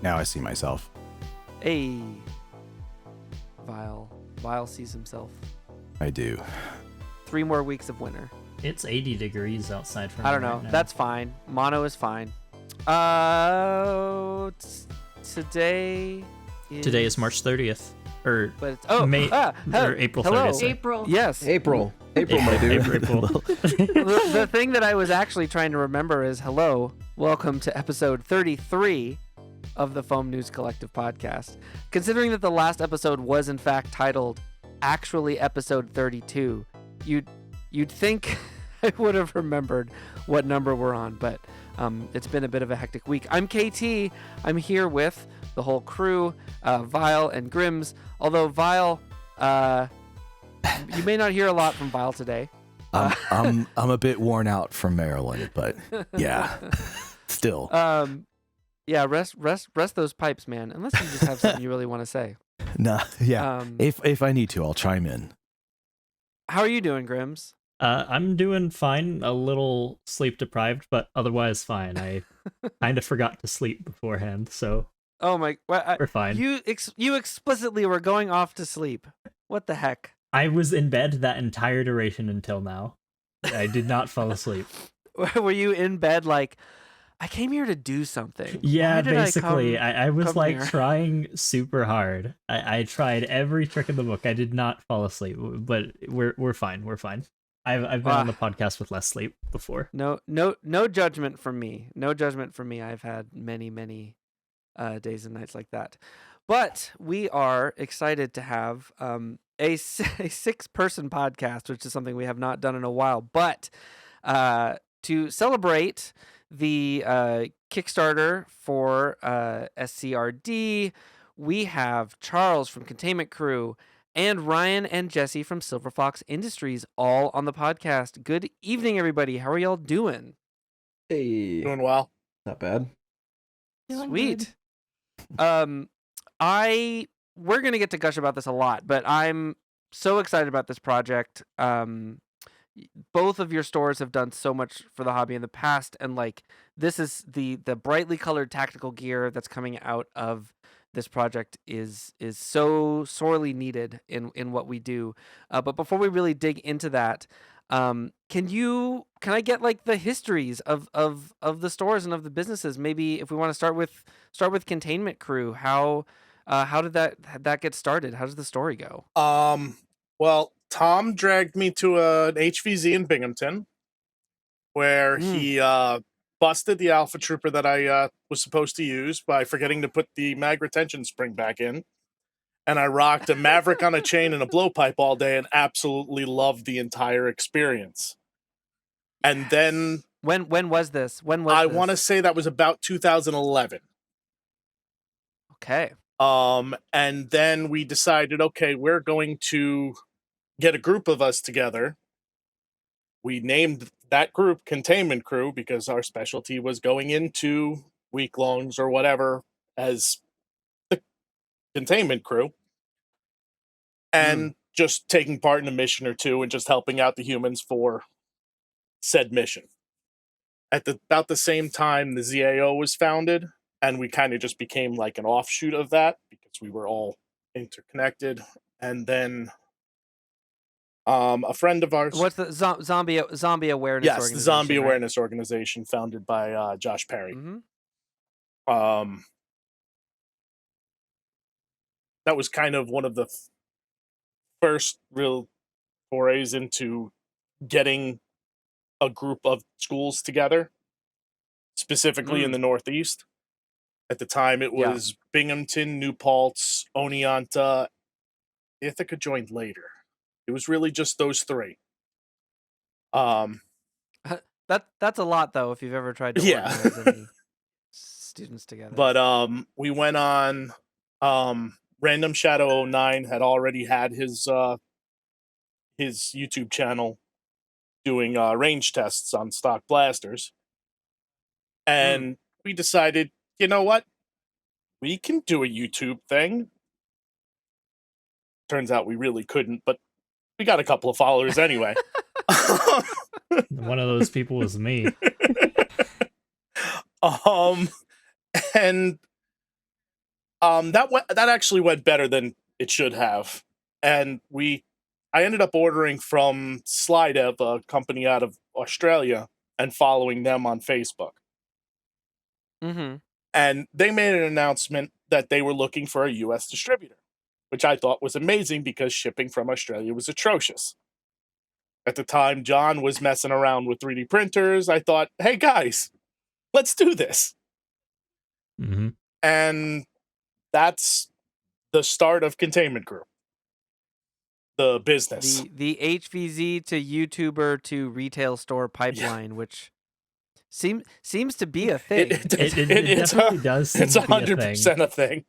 Now I see myself. Hey. Vile sees himself. I do. 3 more weeks of winter. It's 80 degrees outside for me. I don't know. Right now. That's fine. Mono is fine. Today is March 30th. Or But it's or April hello. 30th. April. Yes. April, my dude. April. the thing that I was actually trying to remember is hello, welcome to episode 33 of the Foam News Collective podcast. Considering that the last episode was in fact titled actually episode 32, you'd think I would have remembered what number we're on, but it's been a bit of a hectic week. I'm KT. I'm here with the whole crew, Vile and Grimz. Although Vile, you may not hear a lot from Vile today. I'm a bit worn out from Maryland, but yeah, still. Yeah, rest those pipes, man. Unless you just have something you really want to say. Nah, yeah. If I need to, I'll chime in. How are you doing, Grimz? I'm doing fine. A little sleep deprived, but otherwise fine. I kind of forgot to sleep beforehand, so we're fine. You explicitly were going off to sleep. What the heck? I was in bed that entire duration until now. I did not fall asleep. Were you in bed like, I came here to do something? Yeah, basically. I was like here? trying super hard. I tried every trick in the book. I did not fall asleep, but we're fine. We're fine. I've been on the podcast with less sleep before. No judgment from me. No judgment from me. I've had many days and nights like that. But we are excited to have a 6-person podcast, which is something we have not done in a while. But to celebrate the Kickstarter for SCRD, we have Charles from Containment Crew and Ryan and Jessie from Silverfox Industries all on the podcast. Good evening, everybody. How are y'all doing? Hey, Doing well. not bad. Sweet. We're gonna get to gush about this a lot, but I'm so excited about this project. Both of your stores have done so much for the hobby in the past, and like this is the brightly colored tactical gear that's coming out of this project is so sorely needed in what we do. But before we really dig into that, can I get like the histories of the stores and of the businesses? Maybe if we want to start with Containment Crew, how did that get started? How does the story go? Well, Tom dragged me to an HvZ in Binghamton, where he busted the Alpha Trooper that I was supposed to use by forgetting to put the mag retention spring back in. And I rocked a Maverick on a chain and a blowpipe all day and absolutely loved the entire experience. And then... When was this? I want to say that was about 2011. Okay. And then we decided, okay, we're going to get a group of us together. We named that group Containment Crew because our specialty was going into week-longs or whatever as the Containment Crew and just taking part in a mission or two and just helping out the humans for said mission. At about the same time, the ZAO was founded, and we kind of just became like an offshoot of that because we were all interconnected. And then a friend of ours... What's the zombie awareness yes, organization? the Zombie right? Awareness Organization founded by Josh Perry. Mm-hmm. That was kind of one of the first real forays into getting a group of schools together, specifically in the Northeast. At the time, it was Binghamton, New Paltz, Oneonta. Ithaca joined later. It was really just those three. That's a lot, though, if you've ever tried to organize any students together. But we went on. Random Shadow 09 had already had his YouTube channel doing range tests on stock blasters, and we decided, you know what, we can do a YouTube thing. Turns out we really couldn't, but we got a couple of followers anyway. One of those people was me. And That actually went better than it should have, and I ended up ordering from Slidev, a company out of Australia, and following them on Facebook. Mm-hmm. And they made an announcement that they were looking for a U.S. distributor, which I thought was amazing because shipping from Australia was atrocious. At the time, John was messing around with 3D printers. I thought, hey guys, let's do this. Mm-hmm. And that's the start of Containment Crew. The business. The HvZ to YouTuber to retail store pipeline, which seems to be a thing. It definitely does. It's 100% a thing.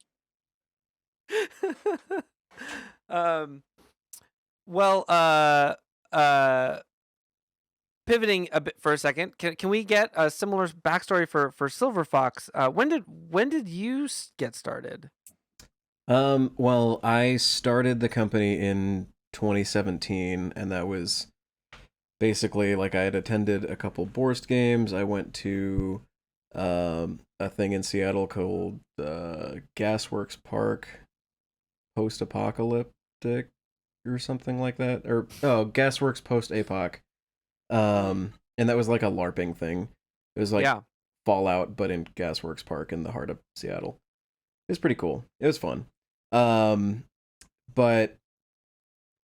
Pivoting a bit for a second, can we get a similar backstory for Silverfox? When did you get started? Well, I started the company in 2017, and that was basically like I had attended a couple Borst games. I went to a thing in Seattle called Gasworks Park Post-Apocalyptic or something like that. Gasworks Post-Apoc. And that was like a LARPing thing. It was like Fallout, but in Gasworks Park in the heart of Seattle. It was pretty cool. It was fun. But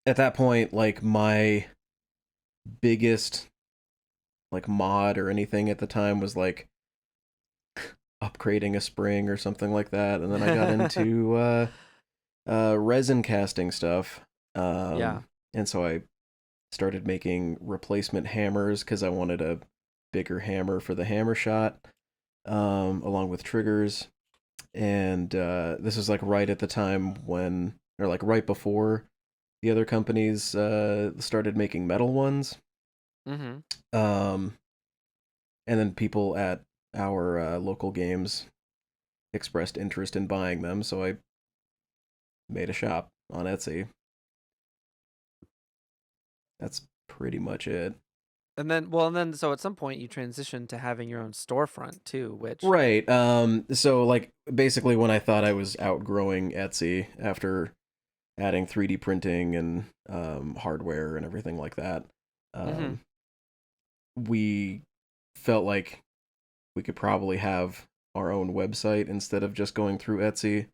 at that point, like my biggest like mod or anything at the time was like upgrading a spring or something like that, and then I got into resin casting stuff. And so I started making replacement hammers because I wanted a bigger hammer for the hammer shot, along with triggers. And this was like right at the time when, or like right before the other companies started making metal ones. Mm-hmm. And then people at our local games expressed interest in buying them, so I made a shop on Etsy. That's pretty much it. And then, so at some point you transitioned to having your own storefront too, which right. So like basically when I thought I was outgrowing Etsy after adding 3D printing and hardware and everything like that, we felt like we could probably have our own website instead of just going through Etsy.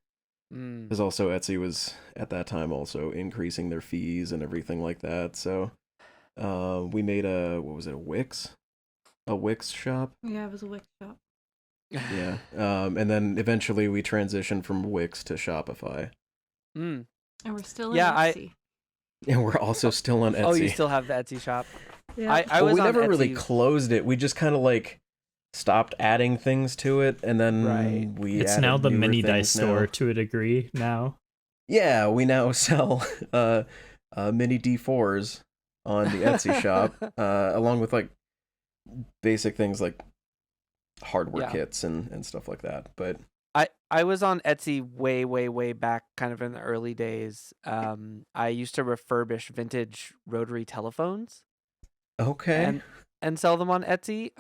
Because also Etsy was at that time also increasing their fees and everything like that. So we made a Wix shop. Yeah, it was a Wix shop. Yeah. And then eventually we transitioned from Wix to Shopify. And we're still in Etsy. And we're also still on Etsy. Oh, you still have the Etsy shop? Yeah. We never Etsy. Really closed it. We just kind of like stopped adding things to it, and then it's now the mini dice store to a degree now. Yeah, we now sell mini D4s on the Etsy shop, along with like basic things like hardware kits and stuff like that. But I was on Etsy way back, kind of in the early days. I used to refurbish vintage rotary telephones. Okay. And sell them on Etsy.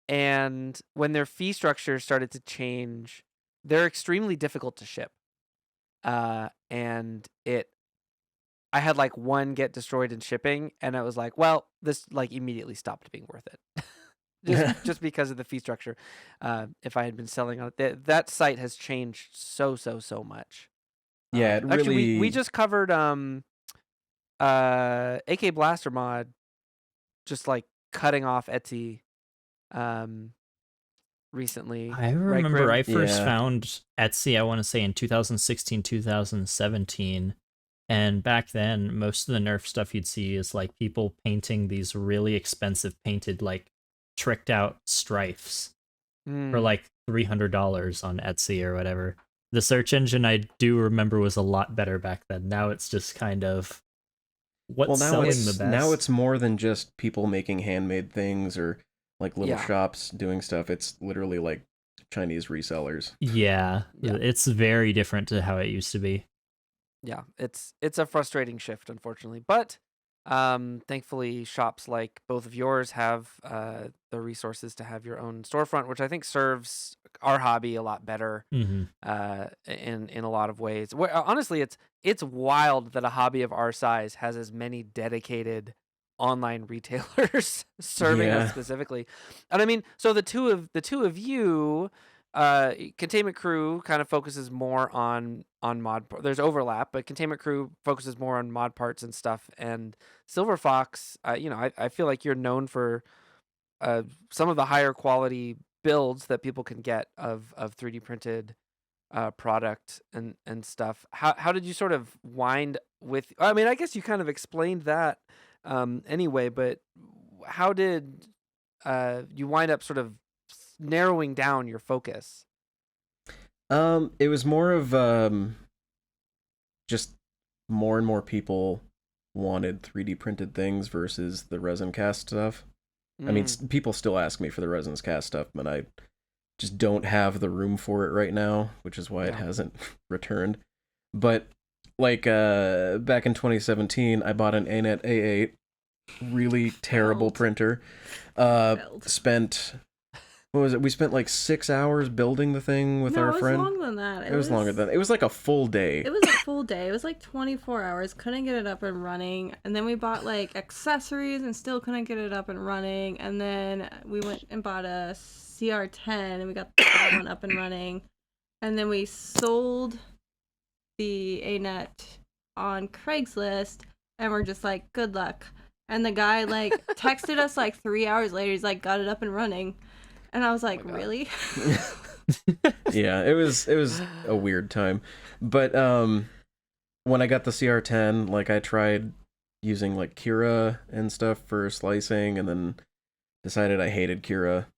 And when their fee structure started to change, they're extremely difficult to ship. And I had like one get destroyed in shipping, and I was like, well, this like immediately stopped being worth it. just because of the fee structure. If I had been selling on it, that site has changed so much. Yeah, it really... Actually, we just covered AK Blaster Mod just like cutting off Etsy recently. I remember I first found Etsy, I want to say in 2016, 2017. And back then, most of the Nerf stuff you'd see is like people painting these really expensive painted, like tricked out strifes for like $300 on Etsy or whatever. The search engine I do remember was a lot better back then. Now it's just kind of what's selling the best. Now it's more than just people making handmade things or like little shops doing stuff. It's literally like Chinese resellers. Yeah, it's very different to how it used to be. Yeah, it's a frustrating shift, unfortunately. But Thankfully, shops like both of yours have the resources to have your own storefront, which I think serves our hobby a lot better in a lot of ways. Honestly, it's wild that a hobby of our size has as many dedicated online retailers serving us specifically. And I mean, so the two of you, Containment Crew kind of focuses more on mod. There's overlap, but Containment Crew focuses more on mod parts and stuff. And Silverfox, I feel like you're known for some of the higher quality builds that people can get of 3D printed product and stuff. How did you sort of wind with? I mean, I guess you kind of explained that anyway, but how did you wind up sort of narrowing down your focus? It was more of just more and more people wanted 3D printed things versus the resin cast stuff. I mean, people still ask me for the resin cast stuff, but I just don't have the room for it right now, which is why it hasn't returned. But like back in 2017, I bought an ANET A8, really terrible printer. Spent what was it? We spent like 6 hours building the thing with our friend. It was longer than that. It was longer than that. It was like a full day. It was a full day. It was like 24 hours. Couldn't get it up and running. And then we bought like accessories and still couldn't get it up and running. And then we went and bought a CR10 and we got that one up and running. And then we sold the ANET on Craigslist and we're just like, good luck. And the guy like texted us like 3 hours later. He's like, got it up and running. And I was like, really? Yeah, it was a weird time. But when I got the CR10, like I tried using like Cura and stuff for slicing and then decided I hated Cura.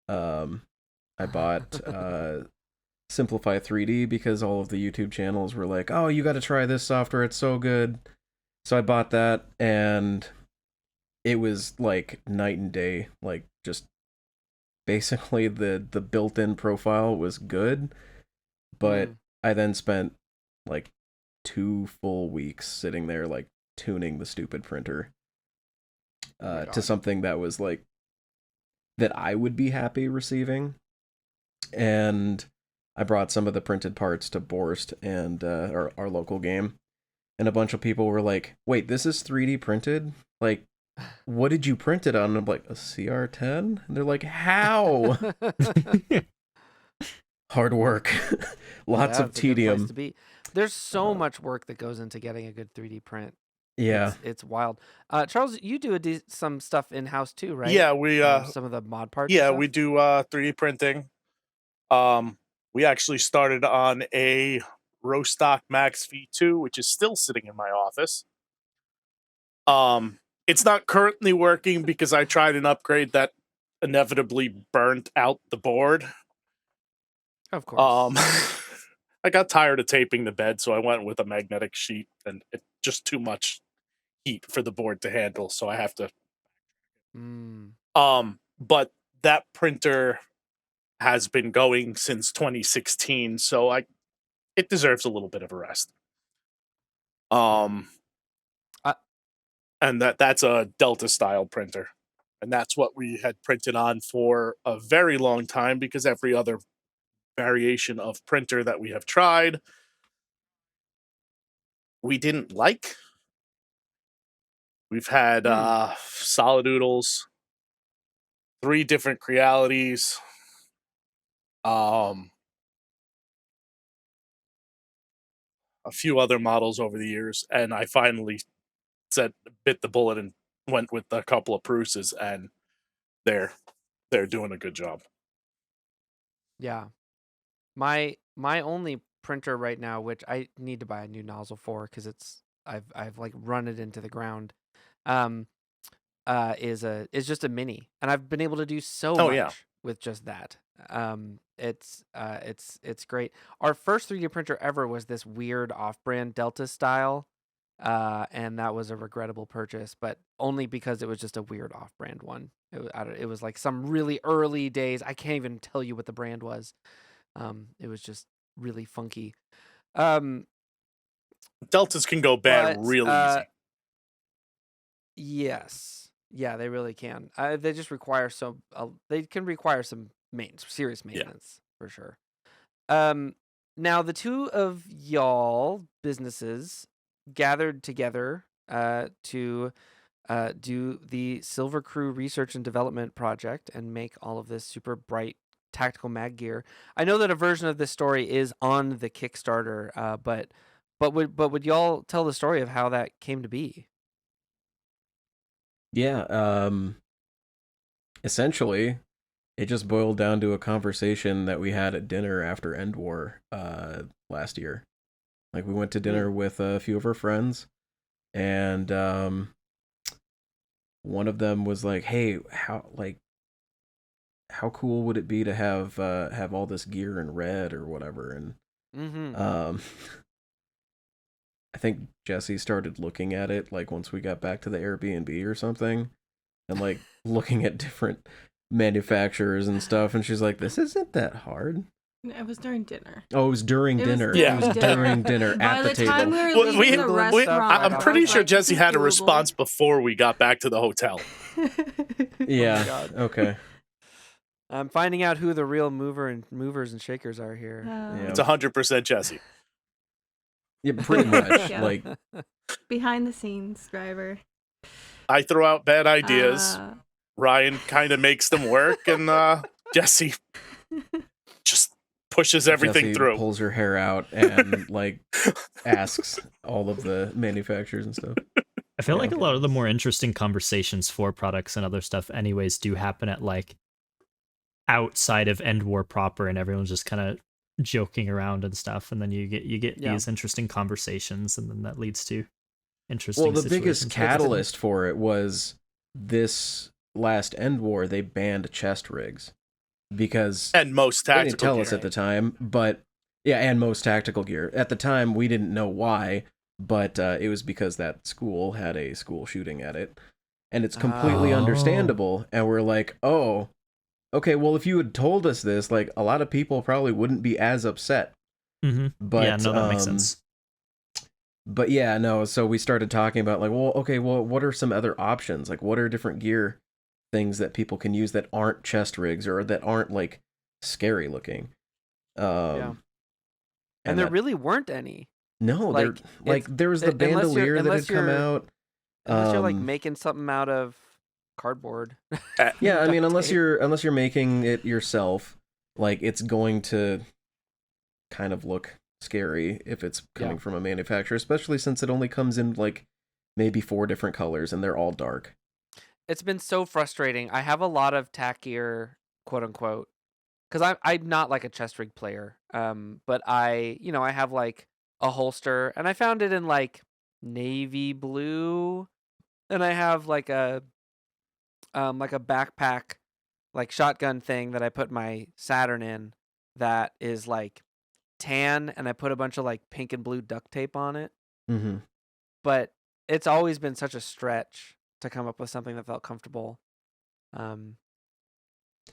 I bought Simplify 3D because all of the YouTube channels were like, oh, you got to try this software. It's so good. So I bought that and it was like night and day, like just basically the built-in profile was good, but I then spent like 2 full weeks sitting there like tuning the stupid printer to something that was like that I would be happy receiving. And I brought some of the printed parts to Borst and our local game, and a bunch of people were like, wait, this is 3D printed? Like, what did you print it on? And I'm like, a CR10? And they're like, how? Hard work. Lots of tedium. To be. There's so much work that goes into getting a good 3D print. Yeah. It's wild. Charles, you do some stuff in-house too, right? Yeah, we some of the mod parts. Yeah, we do 3D printing. We actually started on a Rostock Max V2, which is still sitting in my office. It's not currently working because I tried an upgrade that inevitably burnt out the board. Of course. I got tired of taping the bed, so I went with a magnetic sheet, and it's just too much heat for the board to handle, so I have to. But that printer has been going since 2016, so it deserves a little bit of a rest. And that's a Delta style printer. And that's what we had printed on for a very long time, because every other variation of printer that we have tried, we didn't like. We've had Solid Oodles, 3 different Crealities, a few other models over the years, and I finally bit the bullet and went with a couple of Pruses, and they're doing a good job. Yeah, my only printer right now, which I need to buy a new nozzle for because I've like run it into the ground, is just a mini, and I've been able to do so much with just that. It's great. Our first 3D printer ever was this weird off-brand Delta style. And that was a regrettable purchase, but only because it was just a weird off-brand one. It was like some really early days. I can't even tell you what the brand was. It was just really funky. Deltas can go bad real easy. Yes. Yeah, they really can. They just require they can require some serious maintenance for sure. Now the two of y'all businesses gathered together to do the SilverCrew Research and Development project and make all of this super bright tactical mag gear. I know that a version of this story is on the Kickstarter, but would y'all tell the story of how that came to be? Yeah, essentially, it just boiled down to a conversation that we had at dinner after End War last year. Like, we went to dinner with a few of our friends, and one of them was like, "Hey, how cool would it be to have all this gear in red or whatever?" And I think Jessie started looking at it like once we got back to the Airbnb or something, and like looking at different manufacturers and stuff, and she's like, "This isn't that hard." It was during dinner. Oh, it was during dinner. Yeah. It was during dinner at the By the time table. we were leaving the restaurant, I'm pretty I was sure like, Jessie "This is had a doable." response before we got back to the hotel. Yeah. God. Okay. I'm finding out who the real movers and shakers are here. Yeah. It's 100% Jessie. Yeah, pretty much. Yeah. Like, Behind the scenes driver. I throw out bad ideas. Ryan kind of makes them work, and Jessie just pushes everything Jessie through. pulls her hair out and like asks all of the manufacturers and stuff. I feel like a lot of the more interesting conversations for products and other stuff anyways do happen at like outside of End War proper, and everyone's just kind of joking around and stuff, and then you get these interesting conversations, and then that leads to interesting Well, the biggest situations. catalyst for it was this last End War, they banned chest rigs because And most they tactical didn't tell gear. us at the time, but yeah, and most tactical gear. At the time, we didn't know why, but it was because that school had a school shooting at it, and it's completely understandable. And we're like, oh, okay, well, if you had told us this, like, a lot of people probably wouldn't be as upset. Mm-hmm. But Yeah, no, that makes sense. But yeah, no, so we started talking about like, well, okay, well, what are some other options? Like, what are different gear things that people can use that aren't chest rigs or that aren't like scary looking? And there really weren't any. No, like, there was the bandolier that had come out. Unless you're like making something out of cardboard. Yeah, I mean, unless you're making it yourself, like it's going to kind of look scary if it's coming from a manufacturer, especially since it only comes in like maybe 4 different colors and they're all dark. It's been so frustrating. I have a lot of tack gear, quote unquote, because I'm not like a chest rig player. But I have like a holster, and I found it in like navy blue, and I have like a backpack, like shotgun thing that I put my Saturn in that is like tan, and I put a bunch of like pink and blue duct tape on it. Mm-hmm. But it's always been such a stretch to come up with something that felt comfortable.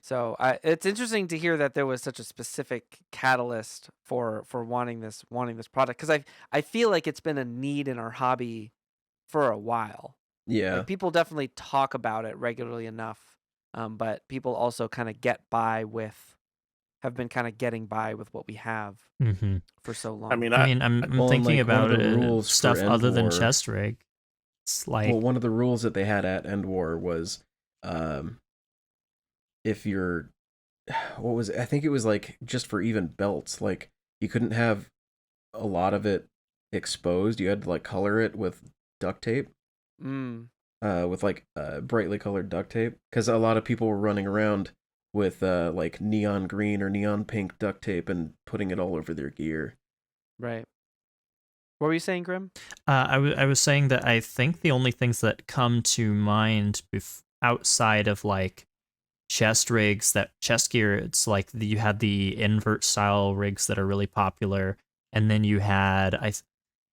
So it's interesting to hear that there was such a specific catalyst for wanting this product, because I feel like it's been a need in our hobby for a while. Yeah, Like, people definitely talk about it regularly enough, but people also kind of have been kind of getting by with what we have for so long. I mean, I'm well, thinking like, one about of the rules for stuff End other than War- chest rig. It's like, well, one of the rules that they had at End War was, if you're, I think it was like just for even belts, like you couldn't have a lot of it exposed. You had to like color it with duct tape, with like brightly colored duct tape, because a lot of people were running around with like neon green or neon pink duct tape and putting it all over their gear. Right. What were you saying, Grim? I was saying that I think the only things that come to mind outside of like chest rigs, that chest gear, it's like you had the invert style rigs that are really popular, and then you had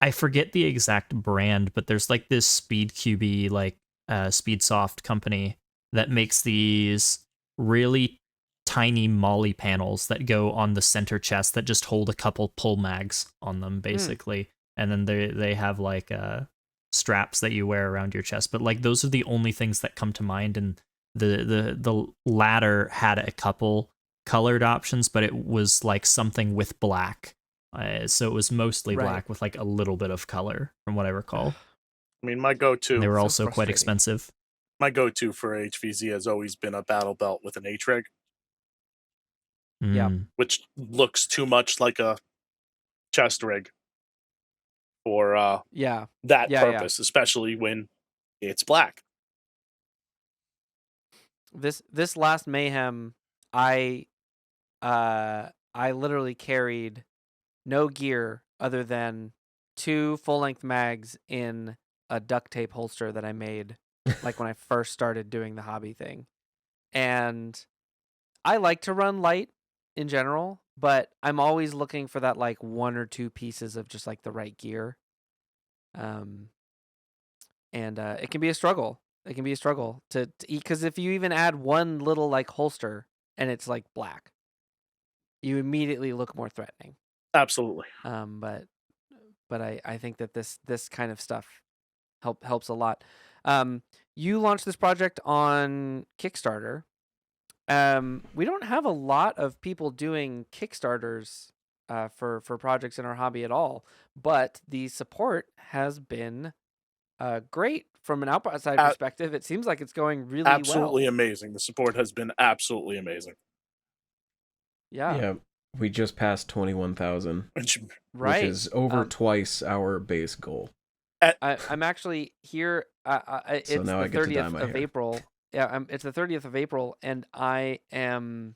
I forget the exact brand, but there's like this Speed QB, like Speedsoft company that makes these really tiny molly panels that go on the center chest that just hold a couple pull mags on them, basically. And then they have like straps that you wear around your chest, but like those are the only things that come to mind. And the latter had a couple colored options, but it was like something with black. So it was mostly black with like a little bit of color, from what I recall. I mean, my go-to. And they were So also quite frustrating. expensive. My go-to for HvZ has always been a battle belt with an H-Reg, Yeah. which looks too much like a chest rig for Yeah. that Yeah, yeah. purpose, especially when it's black. This last Mayhem, I literally carried no gear other than 2 full-length mags in a duct tape holster that I made like when I first started doing the hobby thing. And I like to run light in general, but I'm always looking for that like 1 or 2 pieces of just like the right gear. And it can be a struggle. It can be a struggle to eat, because if you even add one little like holster and it's like black, you immediately look more threatening. Absolutely. But I think that this kind of stuff helps a lot. You launched this project on Kickstarter. We don't have a lot of people doing Kickstarters for projects in our hobby at all, but the support has been great from an outside perspective. It seems like it's going really absolutely well. amazing. The support has been absolutely amazing. Yeah. We just passed 21,000, Right. which is over twice our base goal. I'm actually here. It's So now the I get to dye 30th my of hair. April. Yeah, it's the 30th of April, and I am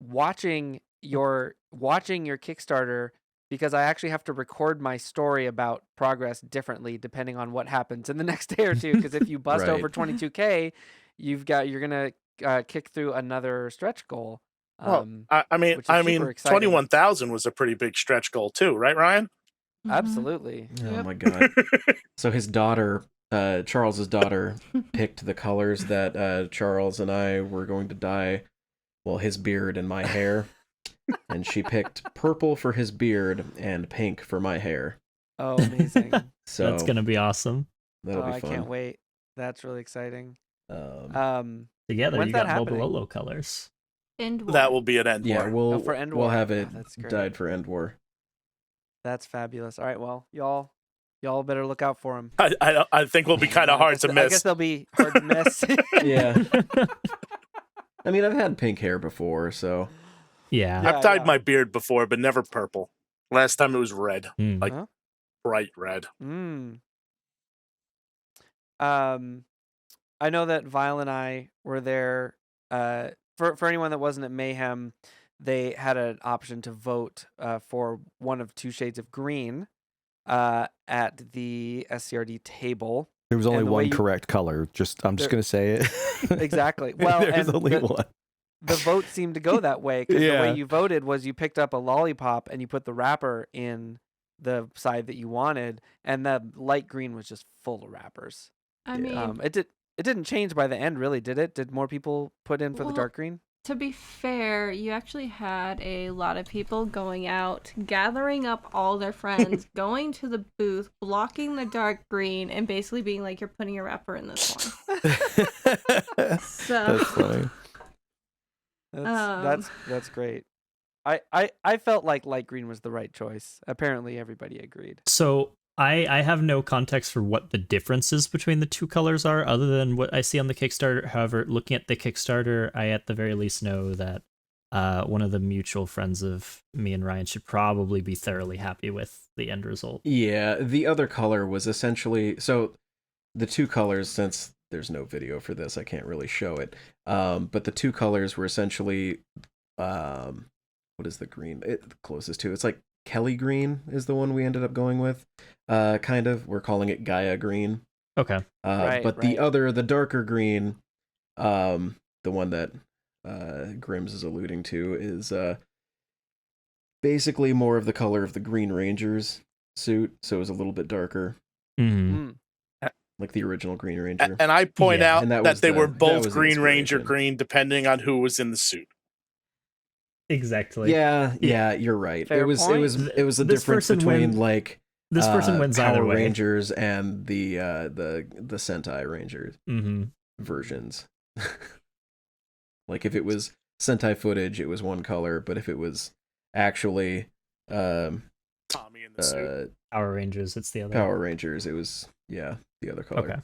watching your Kickstarter, because I actually have to record my story about progress differently depending on what happens in the next day or two. Because if you bust Right. over 22K, you're gonna kick through another stretch goal. Well, I mean, which is super exciting. 21,000 was a pretty big stretch goal too, right, Ryan? Absolutely. Oh my god. So his daughter, Charles's daughter, picked the colors that Charles and I were going to dye, well, his beard and my hair. And she picked purple for his beard and pink for my hair. Oh, amazing. So That's gonna be awesome. that'll be I fun. can't wait. That's really exciting. Together, when's you that got happening? Mobilolo colors. End war. That will be an end Yeah, war. for End we'll War. have Oh, it that's great. dyed for End War. That's fabulous. All right, well, y'all better look out for them. I think we'll be kind of hard to I guess miss. they'll be hard to miss. Yeah. I mean, I've had pink hair before, so Yeah. Yeah. I've dyed my beard before, but never purple. Last time it was red, Mm. like Huh? bright red. I know that Vile and I were there. For anyone that wasn't at Mayhem, they had an option to vote for one of 2 shades of green at the SCRD table. There was only And the way one you- correct color. I'm just gonna say it. Exactly. Well, there's and only one. the vote seemed to go that way, because the Yeah. way you voted was you picked up a lollipop and you put the wrapper in the side that you wanted, and the light green was just full of wrappers. I mean, It didn't change by the end, really, did it? Did more people put in for the Well, dark green? to be fair, you actually had a lot of people going out, gathering up all their friends, going to the booth, blocking the dark green, and basically being like, "You're putting your wrapper in this one." So That's funny. That's great. I felt like light green was the right choice. Apparently, everybody agreed. So I have no context for what the differences between the 2 colors are, other than what I see on the Kickstarter. However, looking at the Kickstarter, I at the very least know that one of the mutual friends of me and Ryan should probably be thoroughly happy with the end result. yeah, the other color was essentially, so the 2 colors, since there's no video for this, I can't really show it. But the 2 colors were essentially, what is the green? The closest to, it's like Kelly green is the one we ended up going with. Kind of, we're calling it Gaia green. Okay. But the darker green, the one that Grimz is alluding to, is basically more of the color of the Green Ranger's suit, so it was a little bit darker, like the original Green Ranger. And I point Yeah. out And that that was they the- were that both was the Green Ranger inspiration. green, depending on who was in the suit. Exactly. Yeah, you're right. Fair It was point. the This difference person between went- like This person wins either Power way. Rangers and the Sentai Rangers versions. Like if it was Sentai footage, it was one color, but if it was actually Tommy in the suit. Power Rangers, it's the other. Power Rangers, it was the other color. Okay.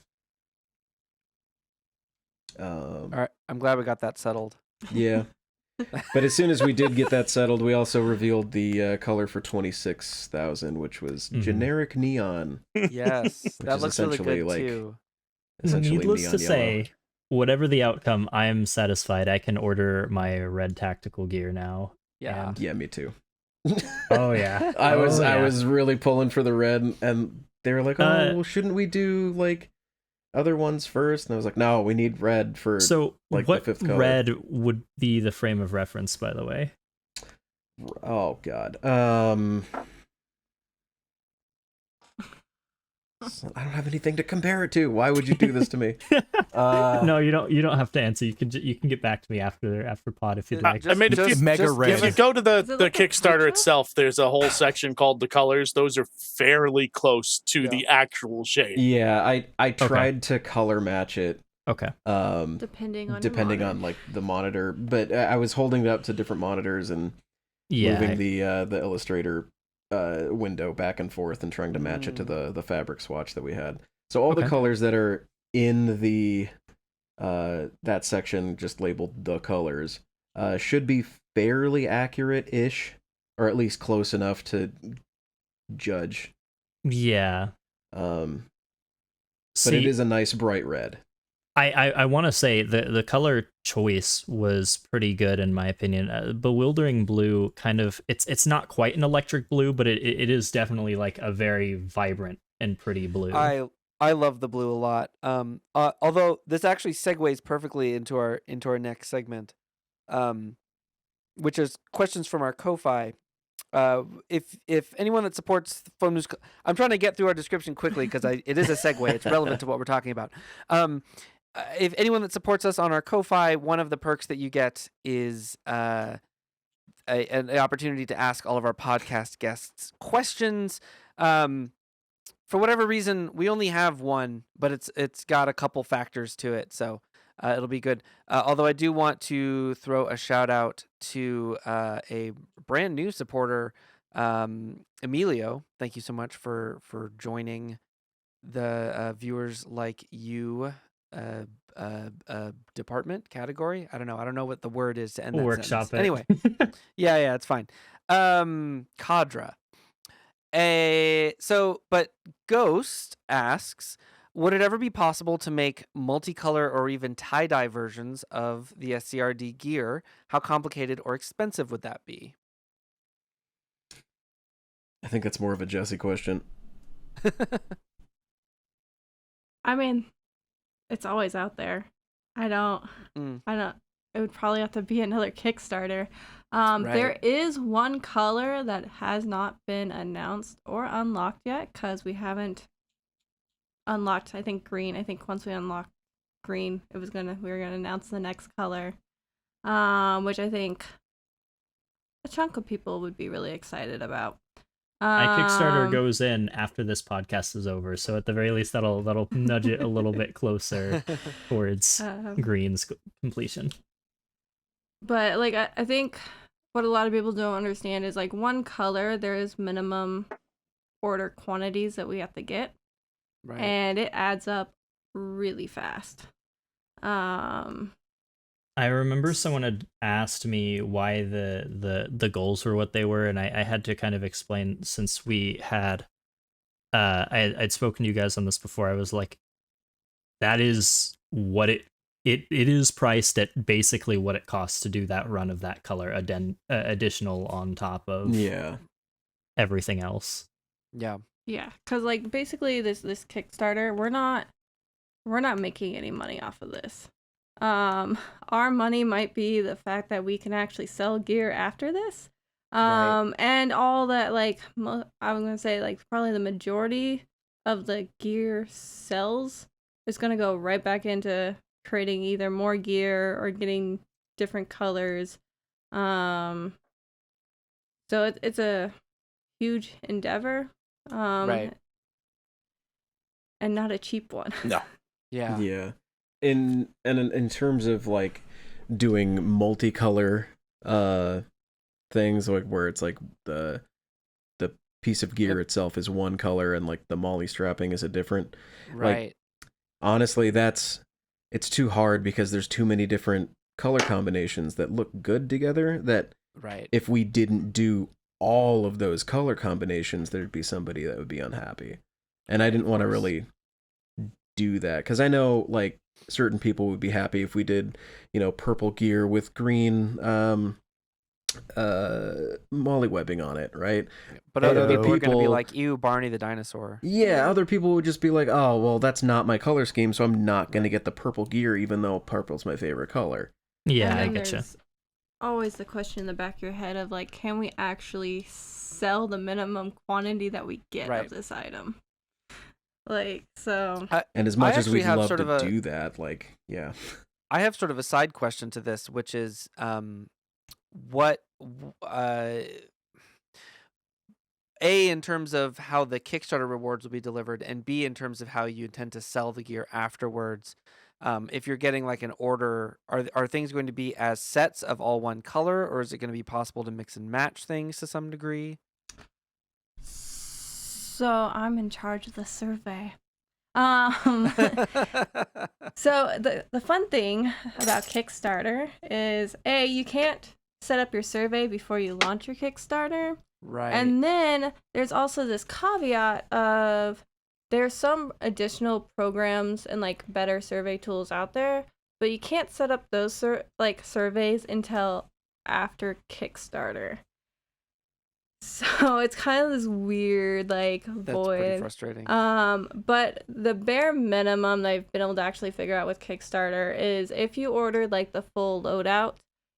All right, I'm glad we got that settled. Yeah. But as soon as we did get that settled, we also revealed the color for 26,000, which was generic neon. Yes, that is looks really essentially good like- too. Essentially Needless neon to yellow. say, whatever the outcome, I am satisfied. I can order my red tactical gear now. Yeah. And- Yeah, me too. Oh yeah. I was Oh, yeah. I was really pulling for the red, and they were like, "Oh, well, shouldn't we do like other ones first?" And I was like, "No, we need red for." So like the what fifth color. red would be the frame of reference, by the way? Oh God. I don't have anything to compare it to. Why would you do this to me? No, you don't. You don't have to answer. You can get back to me after pod if you'd like. I made a few- Mega just red. If you go to Is the it like a Kickstarter picture? itself, there's a whole section called the colors. Those are fairly close to the actual shade. Yeah, I tried to color match it. Okay. Depending on Depending your on like the monitor, but I was holding it up to different monitors and Yeah. moving the Illustrator window back and forth and trying to match it to the fabric swatch that we had. So all the Okay. colors that are in the that section just labeled the colors should be fairly accurate-ish, or at least close enough to judge. Yeah. But See, it is a nice bright red. I want to say the color choice was pretty good in my opinion. Bewildering blue, kind of, it's not quite an electric blue, but it is definitely like a very vibrant and pretty blue. I love the blue a lot. Although this actually segues perfectly into our next segment, which is questions from our Ko-Fi. If anyone that supports Foam News, I'm trying to get through our description quickly because it is a segue. It's relevant to what we're talking about. If anyone that supports us on our Ko-Fi, one of the perks that you get is an opportunity to ask all of our podcast guests questions. For whatever reason, we only have one, but it's got a couple factors to it, so it'll be good. Although I do want to throw a shout out to a brand new supporter, Emilio. Thank you so much for joining the viewers like you department category. I don't know what the word is to end that Workshop sentence. it. Anyway, yeah, it's fine. Cadra. But Ghost asks, would it ever be possible to make multicolor or even tie-dye versions of the SCRD gear? How complicated or expensive would that be? I think that's more of a Jessie question. I mean, it's always out there. I don't. It would probably have to be another Kickstarter. There is one color that has not been announced or unlocked yet because we haven't unlocked. I think green. I think once we unlock green, we were gonna announce the next color, which I think a chunk of people would be really excited about. My Kickstarter goes in after this podcast is over, so at the very least that'll nudge it a little bit closer towards green's completion. But like I think what a lot of people don't understand is like one color, there is minimum order quantities that we have to get, Right. and it adds up really fast. I remember someone had asked me why the goals were what they were, and I had to kind of explain, since we had I'd spoken to you guys on this before. I was like, that is what it is priced at basically what it costs to do that run of that color, additional on top of everything else. Yeah. Yeah, because like basically this Kickstarter, we're not making any money off of this. Our money might be the fact that we can actually sell gear after this. Right. And all that, like, I'm going to say, like, probably the majority of the gear sales is going to go right back into creating either more gear or getting different colors. So it's a huge endeavor. Right. And not a cheap one. No. Yeah. Yeah. In terms of like doing multicolor things, like where it's like the piece of gear itself is one color and like the molly strapping is a different. Right. Honestly, it's too hard because there's too many different color combinations that look good together that Right. if we didn't do all of those color combinations, there'd be somebody that would be unhappy. And I didn't want to really do that because I know like certain people would be happy if we did, purple gear with green molly webbing on it, right? But other other people are going to be people- like, ew, Barney the dinosaur. Yeah, other people would just be like, oh, well, that's not my color scheme, so I'm not going to get the purple gear, even though purple's my favorite color. Yeah, And I then get you. there's always the question in the back of your head of like, can we actually sell the minimum quantity that we get Right. of this item? Like, so And as much as actually we'd have love sort to of a- do that, like, yeah. I have sort of a side question to this, which is, what, A, in terms of how the Kickstarter rewards will be delivered, and B, in terms of how you intend to sell the gear afterwards. If you're getting like an order, are things going to be as sets of all one color, or is it going to be possible to mix and match things to some degree? So I'm in charge of the survey. So the fun thing about Kickstarter is you can't set up your survey before you launch your Kickstarter. Right. And then there's also this caveat of there's some additional programs and like better survey tools out there, but you can't set up those surveys until after Kickstarter. So it's kind of this weird like That's pretty void. frustrating. But the bare minimum that I've been able to actually figure out with Kickstarter is if you order like the full loadout,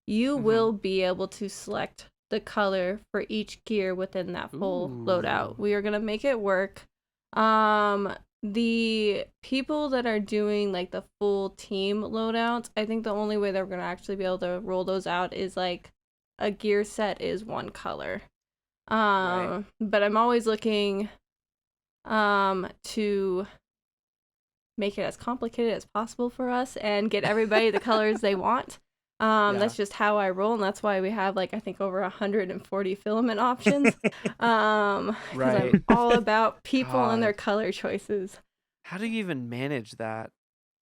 you will be able to select the color for each gear within that full loadout. We are gonna make it work. The people that are doing like the full team loadouts, I think the only way that we're gonna actually be able to roll those out is like a gear set is one color. Right. But I'm always looking to make it as complicated as possible for us and get everybody the colors they want. That's just how I roll, and that's why we have like I think over 140 filament options. 'Cause Right. I'm all about people and their God. color choices. How do you even manage that?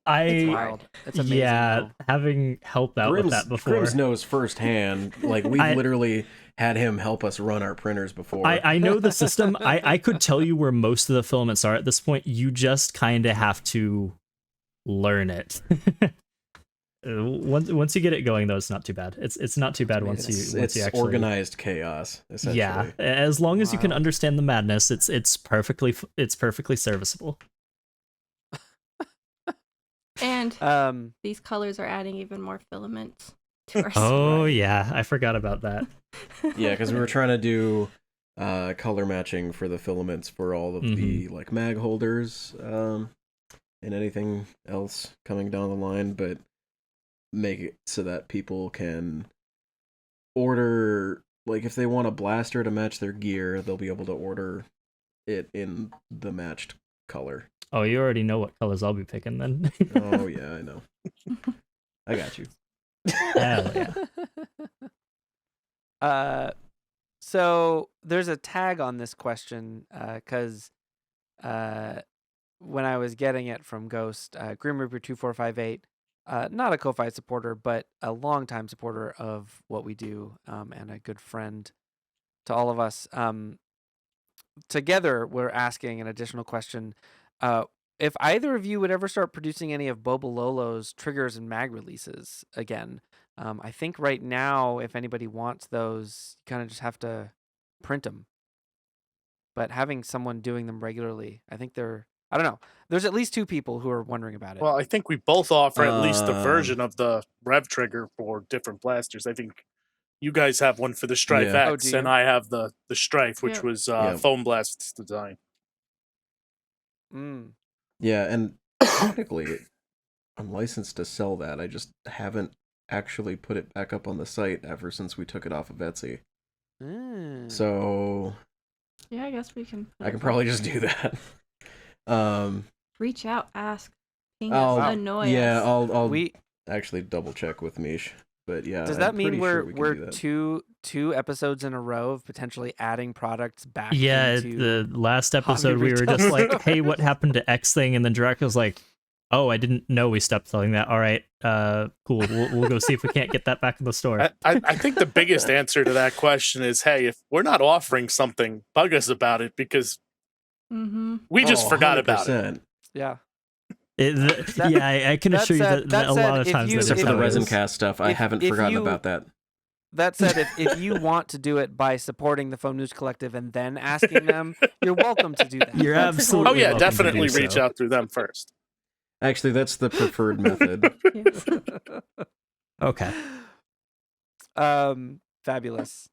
It's I wild. It's amazing. yeah, though. having helped out with that before. Grimz knows firsthand. Like, we've literally had him help us run our printers before. I know the system. I could tell you where most of the filaments are at this point. You just kind of have to learn it. Once you get it going, though, it's not too bad. It's not too bad once you actually organized chaos. Essentially. Yeah, as long as you can Wow. understand the madness, it's perfectly serviceable. And these colors are adding even more filaments to our Oh yeah, I forgot about that. Yeah, because we were trying to do color matching for the filaments for all of the like mag holders and anything else coming down the line, but make it so that people can order, like if they want a blaster to match their gear, they'll be able to order it in the matched color. Oh, you already know what colors I'll be picking then. Oh yeah, I know. I got you. Hell yeah. So there's a tag on this question because when I was getting it from Ghost, Grim Reaper 2458, not a Ko-Fi supporter, but a longtime supporter of what we do and a good friend to all of us. Together, we're asking an additional question. If either of you would ever start producing any of Bobololo's triggers and mag releases again, I think right now, if anybody wants those, you kind of just have to print them. But having someone doing them regularly, I think I don't know. There's at least two people who are wondering about it. Well, I think we both offer at least a version of the rev trigger for different blasters. I think you guys have one for the Strife Yeah. Oh, X, do and you? I have the Strife, which Yeah. was Yeah. Foam Blast's design. Mm. Yeah, and technically, I'm licensed to sell that. I just haven't actually put it back up on the site ever since we took it off of Etsy. Mm. So Yeah, I guess we can. I can probably just do that. Reach out, ask, ping I'll, us, annoy yeah, us. I'll We actually double check with Mish. But yeah, does I'm that mean pretty we're sure we can do we're that. two episodes in a row of potentially adding products back? Yeah, into the last episode we were retail just like, stuff. hey, what happened to X thing? And then Drac was like, oh, I didn't know we stopped selling that. All right, cool. We'll go see if we can't get that back in the store. I think the biggest answer to that question is, hey, if we're not offering something, bug us about it because we just forgot about it. 100%. Yeah. I can that assure you said- that, that a said, lot of if times you- that Except is for the how it resin is. cast stuff, I haven't forgotten about that. That said, if you want to do it by supporting the Foam News Collective and then asking them, you're welcome to do that. You're That's absolutely Oh yeah, welcome to definitely do reach so. out through them first. Actually, that's the preferred method. Okay. Fabulous.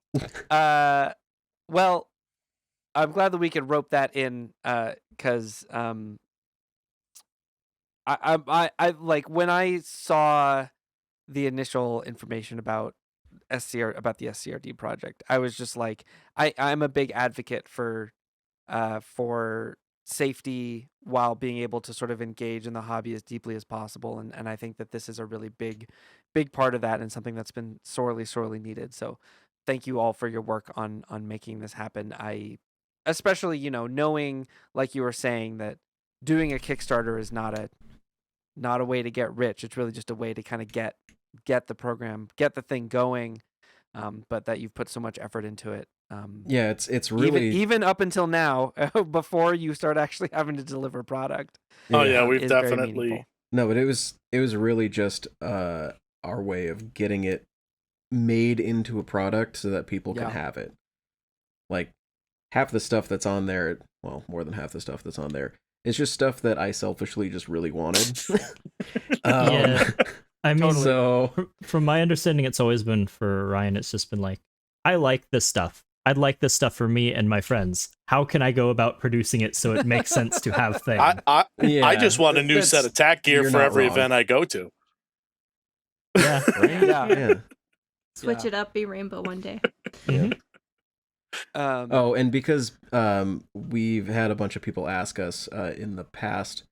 Well, I'm glad that we could rope that in, because I like when I saw the initial information about the SCRD project, I was just like, I'm a big advocate for safety while being able to sort of engage in the hobby as deeply as possible, and I think that this is a really big part of that and something that's been sorely needed. So thank you all for your work on making this happen. I especially, knowing, like you were saying, that doing a Kickstarter is not a way to get rich. It's really just a way to kind of get the program, get the thing going, but that you've put so much effort into it. Yeah, it's really even up until now, before you start actually having to deliver product. Oh yeah, we've is very definitely. meaningful. No, but it was really just our way of getting it made into a product so that people can Yeah. have it. Like half the stuff that's on there, well, more than half the stuff that's on there, is just stuff that I selfishly just really wanted. Yeah. I mean, Totally. So from my understanding, it's always been for Ryan, it's just been like, I like this stuff. I'd like this stuff for me and my friends. How can I go about producing it so it makes sense to have things? I just want a new set of tack gear you're for not every wrong. event I go to. Yeah. right? Yeah. Switch Yeah. it up, be rainbow one day. Mhm. Oh, and because we've had a bunch of people ask us in the past,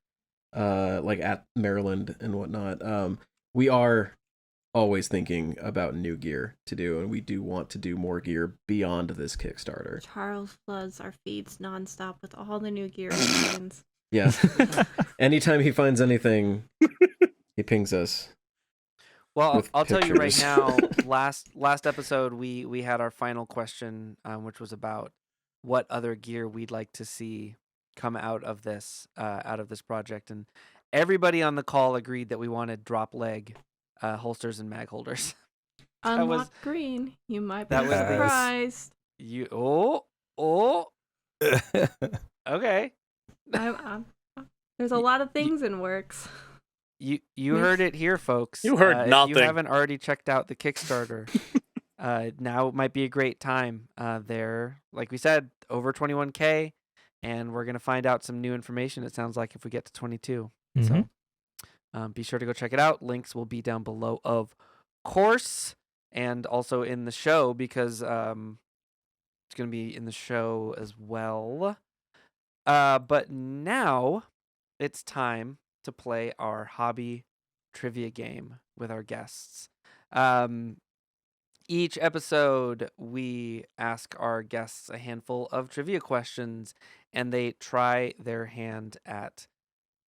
like at Maryland and whatnot, we are always thinking about new gear to do, and we do want to do more gear beyond this Kickstarter. Charles floods our feeds nonstop with all the new gear he finds. Yeah. Anytime he finds anything, he pings us. Well, with I'll tell you right pictures. now. Last episode, we had our final question, which was about what other gear we'd like to see come out of this project, and everybody on the call agreed that we wanted drop leg holsters and mag holders. Unlock was- green. You might be that was the- surprised. You okay. There's a lot of things in works. You heard it here, folks. You heard If nothing. you haven't already checked out the Kickstarter, now might be a great time. They're, like we said, over 21K, and we're gonna find out some new information. It sounds like if we get to 22. Mhm. So be sure to go check it out. Links will be down below, of course, and also in the show, because it's gonna be in the show as well. But now it's time to play our hobby trivia game with our guests. Each episode, we ask our guests a handful of trivia questions, and they try their hand at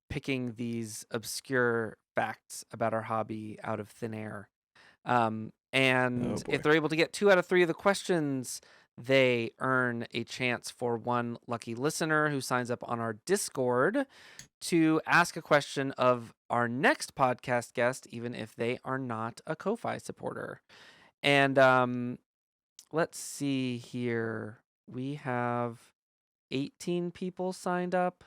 picking these obscure facts about our hobby out of thin air. And Oh, boy. if they're able to get 2 out of 3 of the questions, they earn a chance for one lucky listener who signs up on our Discord to ask a question of our next podcast guest, even if they are not a Ko-Fi supporter. And let's see here. We have 18 people signed up.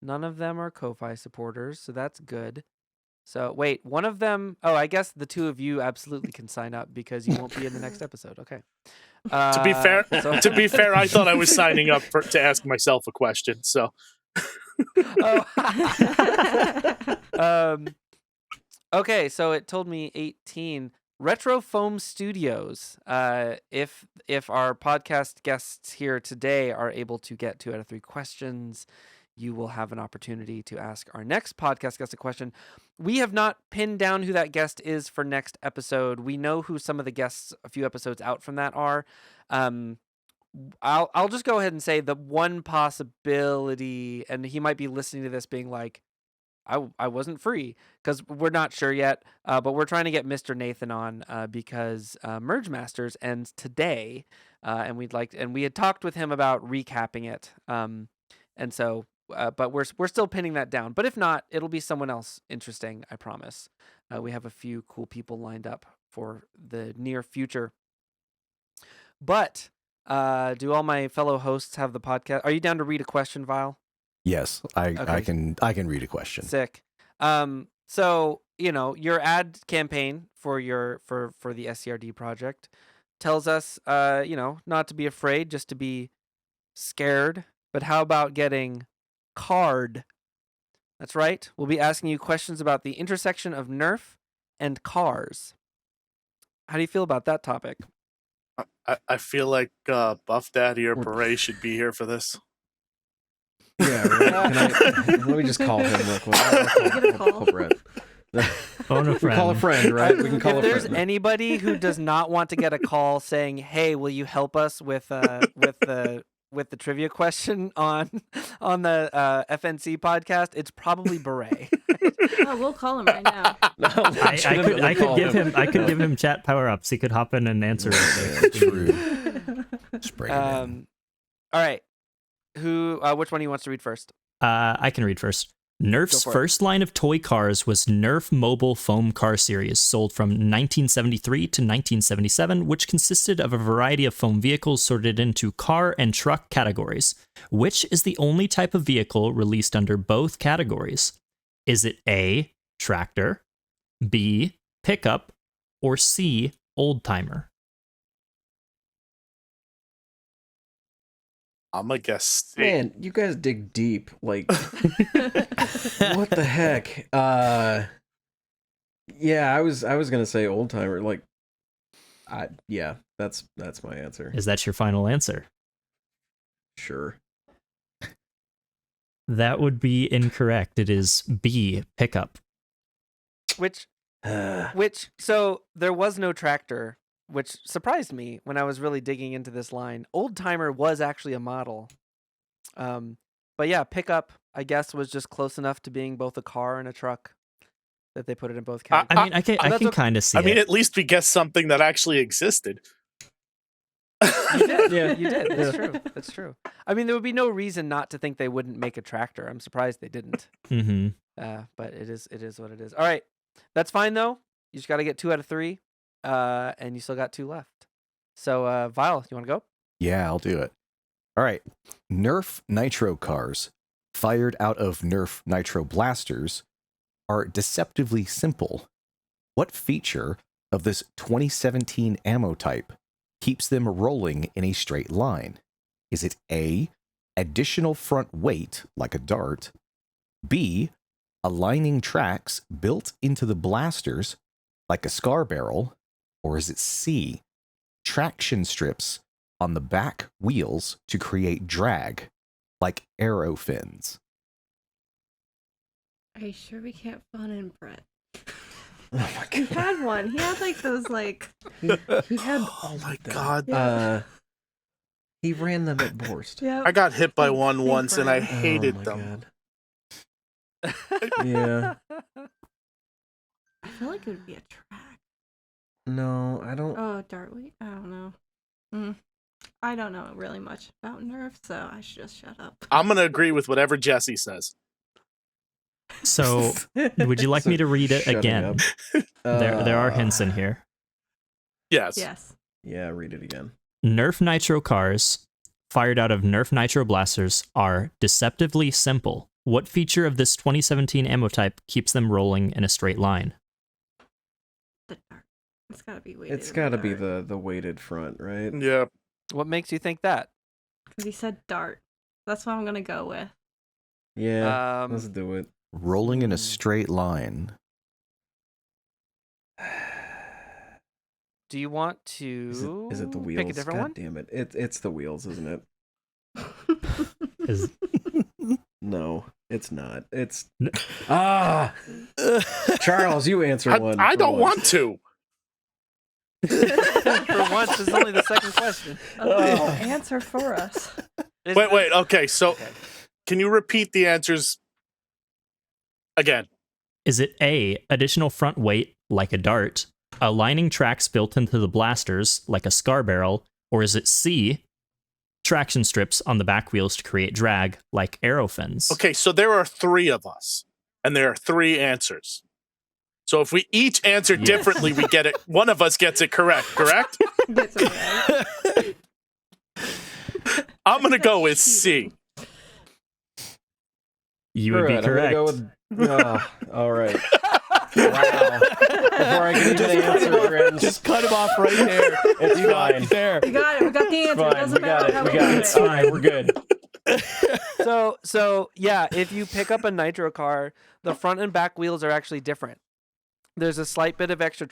None of them are Ko-Fi supporters, so that's good. So wait, one of them, I guess the 2 of you absolutely can sign up because you won't be in the next episode. Okay. To be fair, so- I thought I was signing up to ask myself a question. So Oh. Okay, so it told me 18. Retro Foam Studios. If our podcast guests here today are able to get 2 out of 3 questions, you will have an opportunity to ask our next podcast guest a question. We have not pinned down who that guest is for next episode. We know who some of the guests a few episodes out from that are. I'll just go ahead and say the one possibility, and he might be listening to this being like, I wasn't free, because we're not sure yet, but we're trying to get Mr. Nathan on because Merge Masters ends today, and we had talked with him about recapping it, and so but we're still pinning that down. But if not, it'll be someone else interesting, I promise. We have a few cool people lined up for the near future. But do all my fellow hosts have the podcast? Are you down to read a question, Vile? Yes, I Okay. I can read a question. Sick. So your ad campaign for the SCRD project tells us not to be afraid, just to be scared. But how about getting card? That's right. We'll be asking you questions about the intersection of Nerf and cars. How do you feel about that topic? I feel like Buff Daddy or Beret should be here for this. Yeah, right. Let me just call him real quick. Get a call. Brett. Phone a We call a friend. friend, right? We can call If a there's friend. anybody who does not want to get a call saying, "Hey, will you help us with the trivia question on the FNC podcast?" It's probably Beret. Oh, we'll call him right now. I could give him chat power ups. He could hop in and answer it. True. Just bring it in. All right. Which one of you wants to read first? I can read first. Nerf's Go for it. first line of toy cars was Nerf Mobile Foam Car Series, sold from 1973 to 1977, which consisted of a variety of foam vehicles sorted into car and truck categories. Which is the only type of vehicle released under both categories? Is it A, tractor, B, pickup, or C, old timer? I'm gonna guess C. Man, you guys dig deep. Like, what the heck? Yeah, I was gonna say old timer. Like, yeah, that's my answer. Is that your final answer? Sure. That would be incorrect. It is B, pickup. Which so there was no tractor, which surprised me when I was really digging into this line. Old timer was actually a model. But yeah, pickup, I guess, was just close enough to being both a car and a truck that they put it in both categories. I mean, I can that's kind of see I mean, it. at least we guessed something that actually existed. You did. Yeah. You did. That's true. That's true. I mean, there would be no reason not to think they wouldn't make a tractor. I'm surprised they didn't. Mm-hmm. But it is what it is. All right. That's fine, though. You just got to get 2 out of 3. And you still got 2 left. So, Vile, you want to go? Yeah, I'll do it. All right. Nerf Nitro cars, fired out of Nerf Nitro blasters, are deceptively simple. What feature of this 2017 ammo type keeps them rolling in a straight line? Is it A, additional front weight like a dart, B, aligning tracks built into the blasters like a SCAR barrel, or is it C, traction strips on the back wheels to create drag like arrow fins? Are you sure we can't phone in Brett? Oh my He god. had one. He had like those like. He had. Oh my god. He ran them at Borst. Yeah. I got hit by Big- one big once and I brand. hated Oh my them. God. Yeah. I feel like it would be a track. No, I don't. Oh, Dartway? I don't know. I don't know really much about Nerf, so I should just shut up. I'm gonna agree with whatever Jessie says. So, would you like me to read it Shutting again? up. There are hints in here. Yes. Yes. Yeah, read it again. Nerf Nitro cars, fired out of Nerf Nitro blasters, are deceptively simple. What feature of this 2017 ammo type keeps them rolling in a straight line? The dart. It's gotta be weighted. It's got to be the weighted front, right? Yeah. What makes you think that? Because he said dart. That's what I'm gonna go with. Yeah, let's do it. Rolling in a straight line. Do you want to Is it the wheels? pick a different God one? damn it. It's the wheels, isn't it? Is No, it's not. It's Charles, you answer one. I for don't once. want to. For once, this is only the second question. Answer for us. Wait. Okay, so Okay. can you repeat the answers again? Is it A, additional front weight, like a dart, aligning tracks built into the blasters, like a SCAR barrel, or is it C, traction strips on the back wheels to create drag, like arrow fins? Okay, so there are 3 of us, and there are 3 answers. So if we each answer differently, we get it. One of us gets it correct. Gets it right. I'm gonna go with C. You would be correct. I'm gonna go with, all right. Wow. Before I can even answer, Grimz. Just cut him off right there. It's You got fine. it there. We got it. We got the answer. Fine, Doesn't we got matter it. how We we got do it. it. It's fine. We're good. So yeah, if you pick up a nitro car, the front and back wheels are actually different. There's a slight bit of extra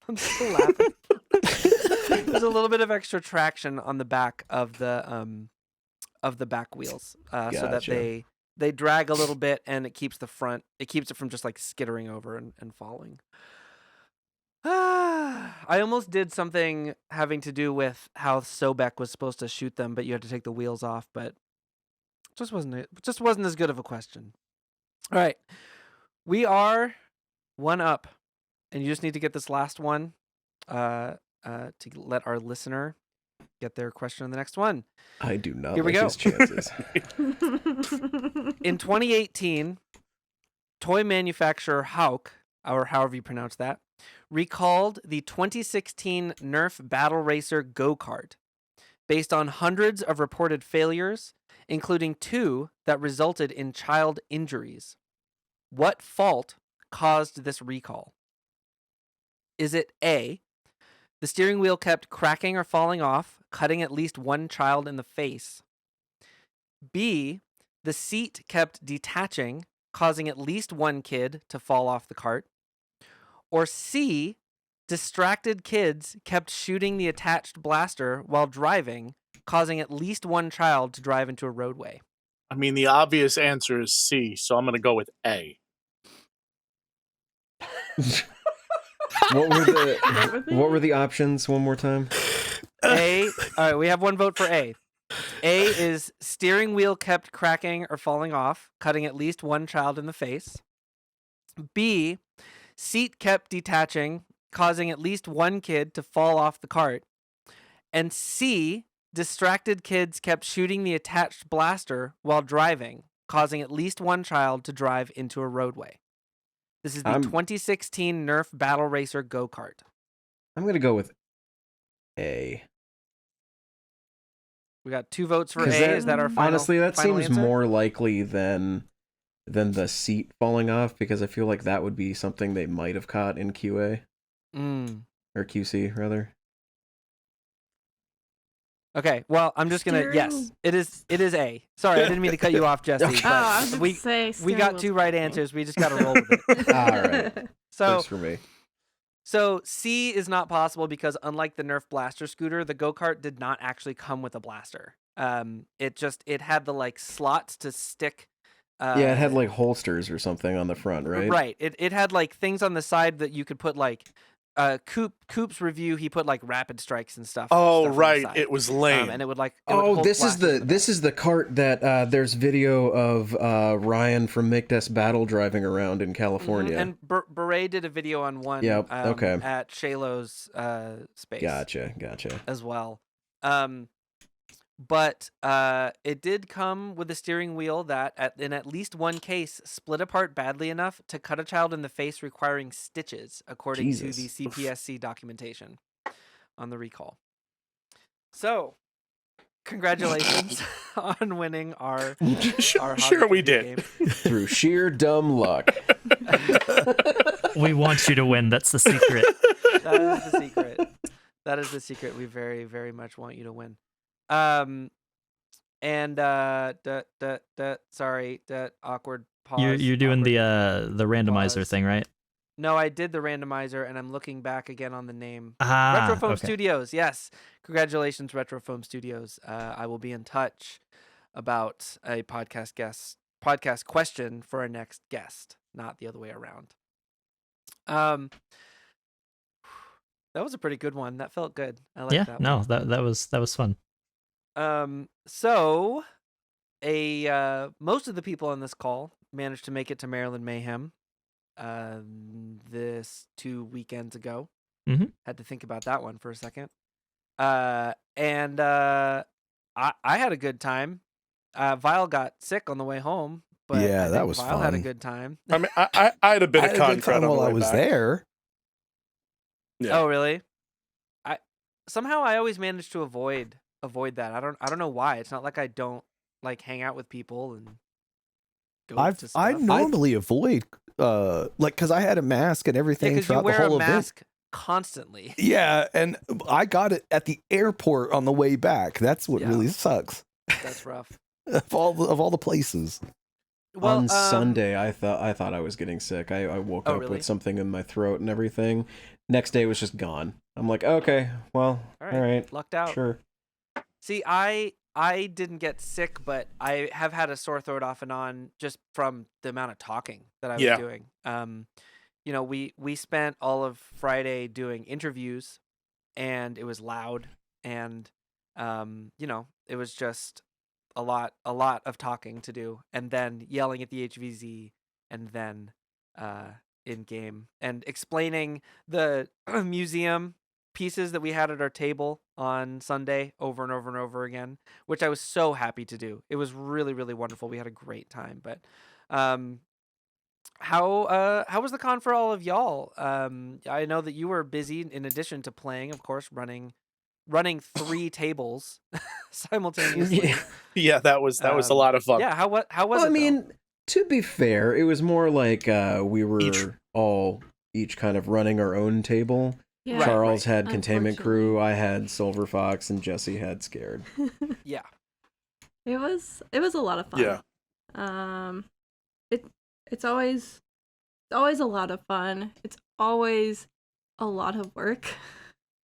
I'm still laughing. There's a little bit of extra traction on the back of the back wheels, so that Gotcha. they drag a little bit, and it keeps it from just like skittering over and falling. I almost did something having to do with how Sobek was supposed to shoot them, but you had to take the wheels off, but just wasn't as good of a question. All right. We are 1 up, and you just need to get this last one to let our listener get their question on the next one. I do not Here we like go. his chances. In 2018, toy manufacturer Hauk, or however you pronounce that, recalled the 2016 Nerf Battle Racer go-kart based on hundreds of reported failures, including 2 that resulted in child injuries. What fault caused this recall? Is it A, the steering wheel kept cracking or falling off, cutting at least 1 child in the face? B, the seat kept detaching, causing at least 1 kid to fall off the cart? Or C, distracted kids kept shooting the attached blaster while driving, causing at least 1 child to drive into a roadway? I mean, the obvious answer is C, so I'm gonna go with A. What were the options one more time? A, all right, we have 1 vote for A. A is steering wheel kept cracking or falling off, cutting at least 1 child in the face. B, seat kept detaching, causing at least 1 kid to fall off the cart. And C, distracted kids kept shooting the attached blaster while driving, causing at least 1 child to drive into a roadway. This is the 2016 Nerf Battle Racer go-kart. I'm going to go with A. We got 2 votes for A. 'Cause Is that our final? Honestly, that final seems answer? more likely than the seat falling off, because I feel like that would be something they might have caught in QA or QC rather. Okay, well, I'm just gonna yes, it is A. Sorry, I didn't mean to cut you off, Jesse. Okay. But I was we gonna say we got 2 right answers. We just gotta roll with it. All right. So Works for me. so C is not possible because unlike the Nerf blaster scooter, the go-kart did not actually come with a blaster. It had the like slots to stick. Yeah, it had like holsters or something on the front, right? Right. It had like things on the side that you could put like Coop's review, he put like rapid strikes and stuff. Oh, stuff on the right. side. It was lame. And it would like. Oh, this is the cart that there's video of Ryan from Make Des Battle driving around in California. And Beret did a video on one. Yep, okay. At Shalo's space. Gotcha. As well. But it did come with a steering wheel that, in at least 1 case, split apart badly enough to cut a child in the face, requiring stitches, according to the CPSC documentation on the recall. So, congratulations on winning our Sure we did. game. Through sheer dumb luck. We want you to win. That's the secret. That is the secret. That is the secret. We very, very much want you to win. Sorry, that awkward pause. You're doing awkward the randomizer pause. thing, right? No, I did the randomizer, and I'm looking back again on the name. Ah, Retrofoam okay. Studios. Yes, congratulations, Retrofoam Studios. I will be in touch about a podcast question for our next guest, not the other way around. That was a pretty good one. That felt good. I like Yeah, that no, one. that was fun. So most of the people on this call managed to make it to Maryland Mayhem this 2 weekends ago. Mhm. Had to think about that one for a second. And I had a good time. Vile got sick on the way home, but Yeah, I that think was Vile had a fun. good time. I mean, I had a bit I of had a con good crud time on the while I way was back. there. Yeah. Oh, really? Somehow I always manage to avoid that. I don't know why. It's not like I don't like hang out with people and go to stuff. I normally avoid because I had a mask and Yeah, everything because you throughout the wear a whole event. mask constantly. Yeah, and I got it at the airport on the way back. That's what Yeah. really sucks. That's rough. Of all the places. Well, on Sunday, I thought I was getting sick. I woke up really? with something in my throat and everything. Next day it was just gone. I'm like, okay, well, all right, lucked out. sure. See, I didn't get sick, but I have had a sore throat off and on just from the amount of talking that I was Yeah. doing. We spent all of Friday doing interviews, and it was loud, and it was just a lot of talking to do, and then yelling at the HvZ, and then in game and explaining the museum pieces that we had at our table on Sunday over and over and over again, which I was so happy to do. It was really, really wonderful. We had a great time. But how was the con for all of y'all? I know that you were busy in addition to playing, of course, running 3 tables simultaneously. Yeah, that was a lot of fun. Yeah, how was Well, it? I mean, to be fair, it was more like we were all each kind of running our own table. Yeah. Charles had Containment Crew, Unfortunately. I had Silverfox, and Jessie had SCRD. Yeah. It was a lot of fun. Yeah. It's always a lot of fun. It's always a lot of work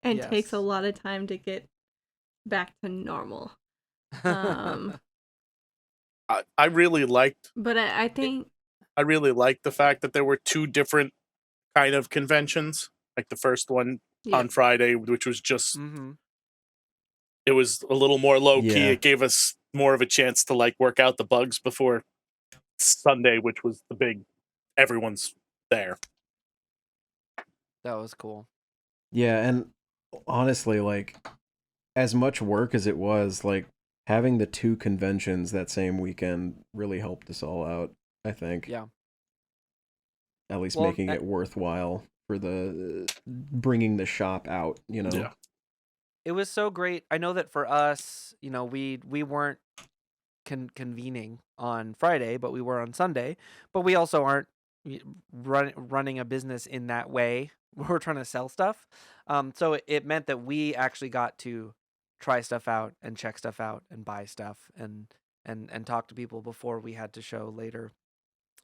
and takes Yes. a lot of time to get back to normal. Um I really liked but I think the fact that there were 2 different kind of conventions. Like the first one on Friday, which was just Mhm. it was a little more low key. Yeah. It gave us more of a chance to like work out the bugs before Sunday, which was the big everyone's there. That was cool. Yeah, and honestly, like, as much work as it was, like, having the 2 conventions that same weekend really helped us all out, I think. Yeah. At least Well, making it worthwhile for the bringing the shop out, you know? Yeah. It was so great. I know that for us, we weren't convening on Friday, but we were on Sunday. But we also aren't running a business in that way. We're trying to sell stuff. So it meant that we actually got to try stuff out and check stuff out and buy stuff and talk to people before we had to show later.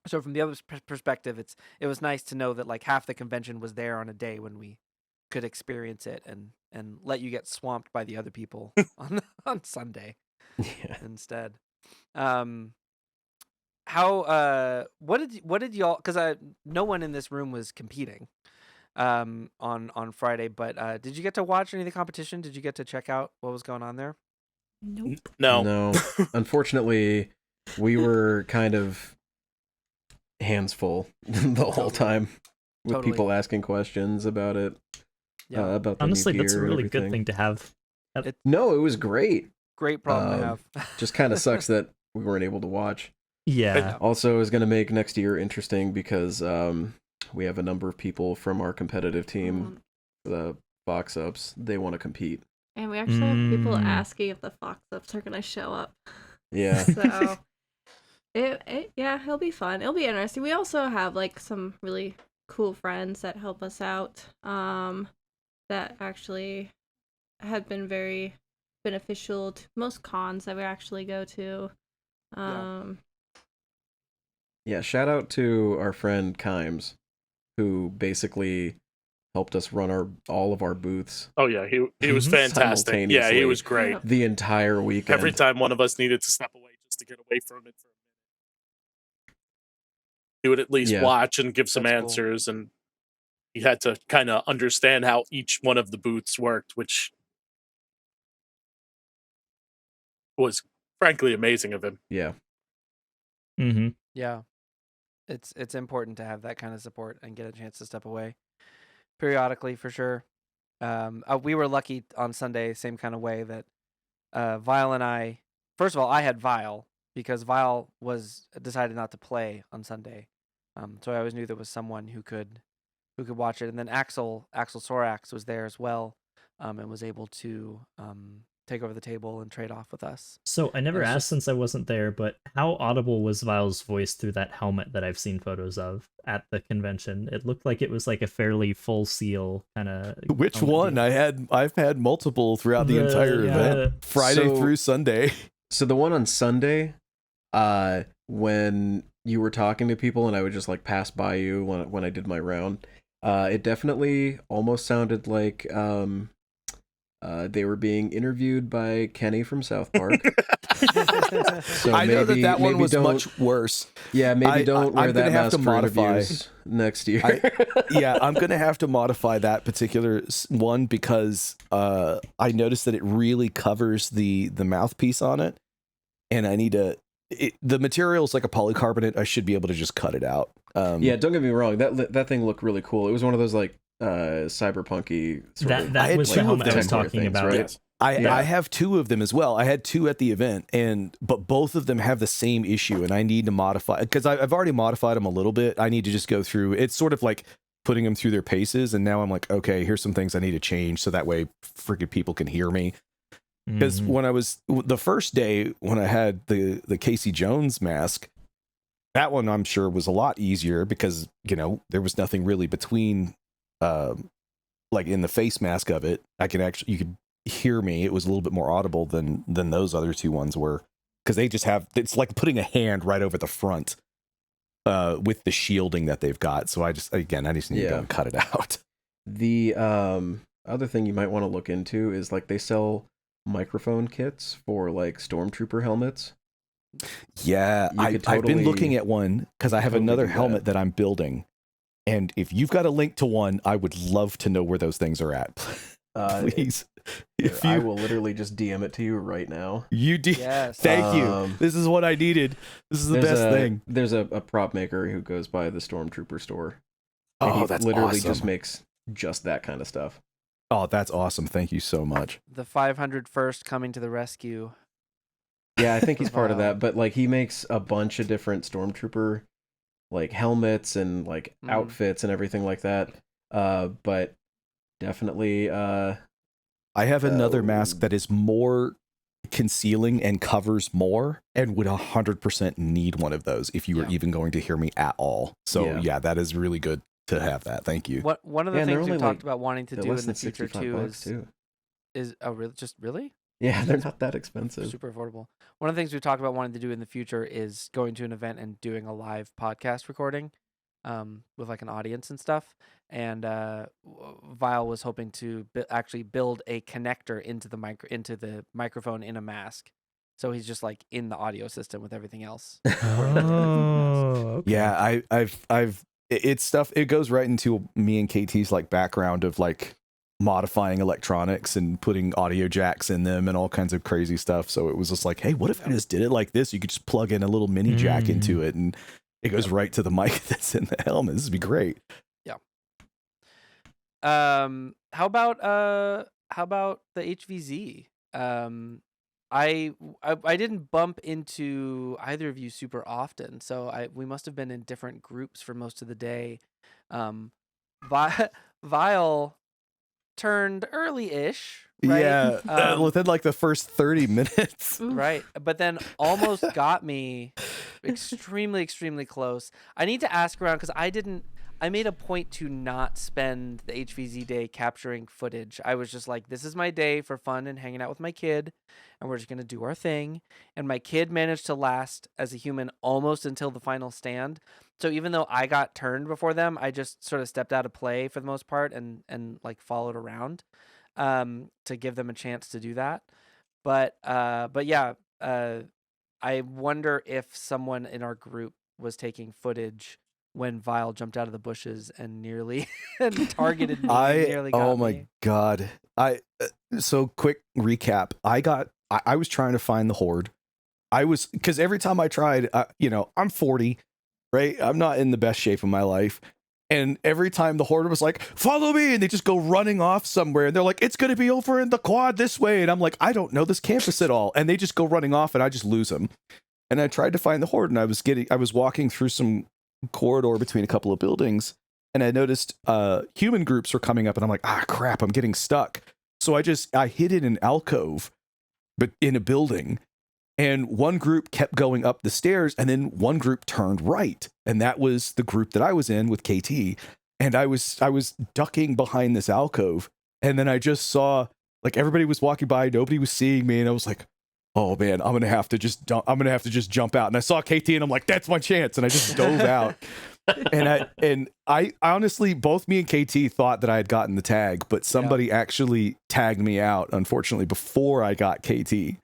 So from the other perspective, it was nice to know that like half the convention was there on a day when we could experience it and let you get swamped by the other people on Sunday Yeah. instead. What did y'all, because no one in this room was competing on Friday, but did you get to watch any of the competition? Did you get to check out what was going on there? nope. No. Unfortunately, we were kind of hands full the whole time with Totally. people asking questions about it. Yeah. About the Honestly, new that's a gear and really good everything. thing to have. No, it was great. Great problem to have. Just kind of sucks that we weren't able to watch. Yeah. Also, is going to make next year interesting because we have a number of people from our competitive team, the Fox Ups. They want to compete. And we actually have people Mm. asking if the Fox Ups are gonna show up. Yeah. So it'll be fun. It'll be interesting. We also have like some really cool friends that help us out. That actually have been very beneficial to most cons that we actually go to. Yeah, shout out to our friend Kimes, who basically helped us run all of our booths Oh yeah, he was fantastic. Yeah, he Simultaneously. was great. the entire weekend. Every time one of us needed to step away just to get away from it, he would at least Yeah. watch and give some That's cool. answers, and he had to kind of understand how each one of the booths worked, which was frankly amazing of him. Yeah. Mm-hmm. Yeah. It's important to have that kind of support and get a chance to step away periodically for sure. We were lucky on Sunday, same kind of way that Vile and I, first of all, I had Vile because Vile decided not to play on Sunday. So I always knew there was someone who could watch it. And then Axel Sorax was there as well, and was able to take over the table and trade off with us. So I never It's asked just- since I wasn't there, but how audible was Vile's voice through that helmet that I've seen photos of at the convention? It looked like it was like a fairly full seal kind of. Which one? I've had multiple throughout the entire event, Friday So- through Sunday. So the one on Sunday, when you were talking to people and I would just like pass by you when I did my round, it definitely almost sounded like they were being interviewed by Kenny from South Park. So I know maybe- that one maybe was don't- much worse. Yeah, maybe don't wear I'm that gonna have mask to for modify. interviews next year. Yeah, I'm gonna have to modify that particular one because I noticed that it really covers the mouthpiece on it, and I need to. The material is like a polycarbonate. I should be able to just cut it out. Yeah, don't get me wrong. That thing looked really cool. It was one of those like cyberpunky sort of. I That had was two the of helmet I them. was talking Things, about. right? Yes. Yeah. I have two of them as well. I had two at the event, but both of them have the same issue, and I need to modify because I've already modified them a little bit. I need to just go through. It's sort of like putting them through their paces, and now I'm like, okay, here's some things I need to change so that way freaking people can hear me. Because Mhm. when I was the first day when I had the Casey Jones mask, that one I'm sure was a lot easier because there was nothing really between, like in the face mask of it. You could hear me. It was a little bit more audible than those other two ones were because they just it's like putting a hand right over the front with the shielding that they've got. So I just need to go and cut it out. The other thing you might want to look into is like they sell microphone kits for like stormtrooper helmets. Yeah, You could I've been totally- looking at one because I have totally another do helmet that. that I'm building. And if you've got a link to one, I would love to know where those things are at. Please. If I you will literally just DM it to you right now. Yes. Thank you. Um, This is what I needed. This is the best thing. There's a prop maker who goes by the Stormtrooper store. And Oh, he that's literally awesome. just makes just that kind of stuff. Oh, that's awesome. Thank you so much. The 501st coming to the rescue. Yeah, I think he's part of Wow. that, but like he makes a bunch of different Stormtrooper like helmets and like Mhm. outfits and everything like that. But definitely I have another Oh. mask that is more concealing and covers more and would 100% need one of those if you were Yeah. even going to hear me at all. So Yeah. yeah, that is really good to have that. Thank you. One of the Yeah, and they're things we've only, talked like, about wanting to they're do less in than the future $65 too too. is really Yeah, they're not that expensive. super affordable. One of the things we've talked about wanting to do in the future is going to an event and doing a live podcast recording with like an audience and stuff. And Vile was hoping to actually build a connector into the microphone in a mask. So he's just like in the audio system with everything else. Oh, okay. Yeah, it's stuff. It goes right into me and KT's like background of like modifying electronics and putting audio jacks in them and all kinds of crazy stuff. So it was just like, hey, what if I just did it like this? You could just plug in a little mini jack into it, and it goes right to the mic that's in the helmet. This would be great. How about the HvZ? I didn't bump into either of you super often, so we must have been in different groups for most of the day. Vile turned early-ish, right? Yeah, within like the first 30 minutes. Right, but then almost got me extremely close. I need to ask around because I made a point to not spend the HvZ day capturing footage. I was just like, this is my day for fun and hanging out with my kid, and we're just going to do our thing. And my kid managed to last as a human almost until the final stand. So even though I got turned before them, I just sort of stepped out of play for the most part and like followed around to give them a chance to do that. But yeah, I wonder if someone in our group was taking footage when Vile jumped out of the bushes and nearly targeted me. Nearly got oh my me. god. So quick recap. I was trying to find the horde. Because every time I tried, I'm 40, right? I'm not in the best shape of my life. And every time the horde was like, follow me, and they just go running off somewhere, and they're like, it's going to be over in the quad this way. And I'm like, I don't know this campus at all. And they just go running off, and I just lose them. And I tried to find the horde, and I was walking through some corridor between a couple of buildings, and I noticed human groups were coming up, and I'm like, crap, I'm getting stuck. So I hid in an alcove, but in a building. And one group kept going up the stairs, and then one group turned right. And that was the group that I was in with KT. And I was ducking behind this alcove. And then I just saw, like, everybody was walking by, nobody was seeing me. And I was like, oh man, I'm gonna have to just jump out. And I saw KT, and I'm like, that's my chance. And I just dove out. And I honestly, both me and KT thought that I had gotten the tag, but somebody actually tagged me out, unfortunately, before I got KT.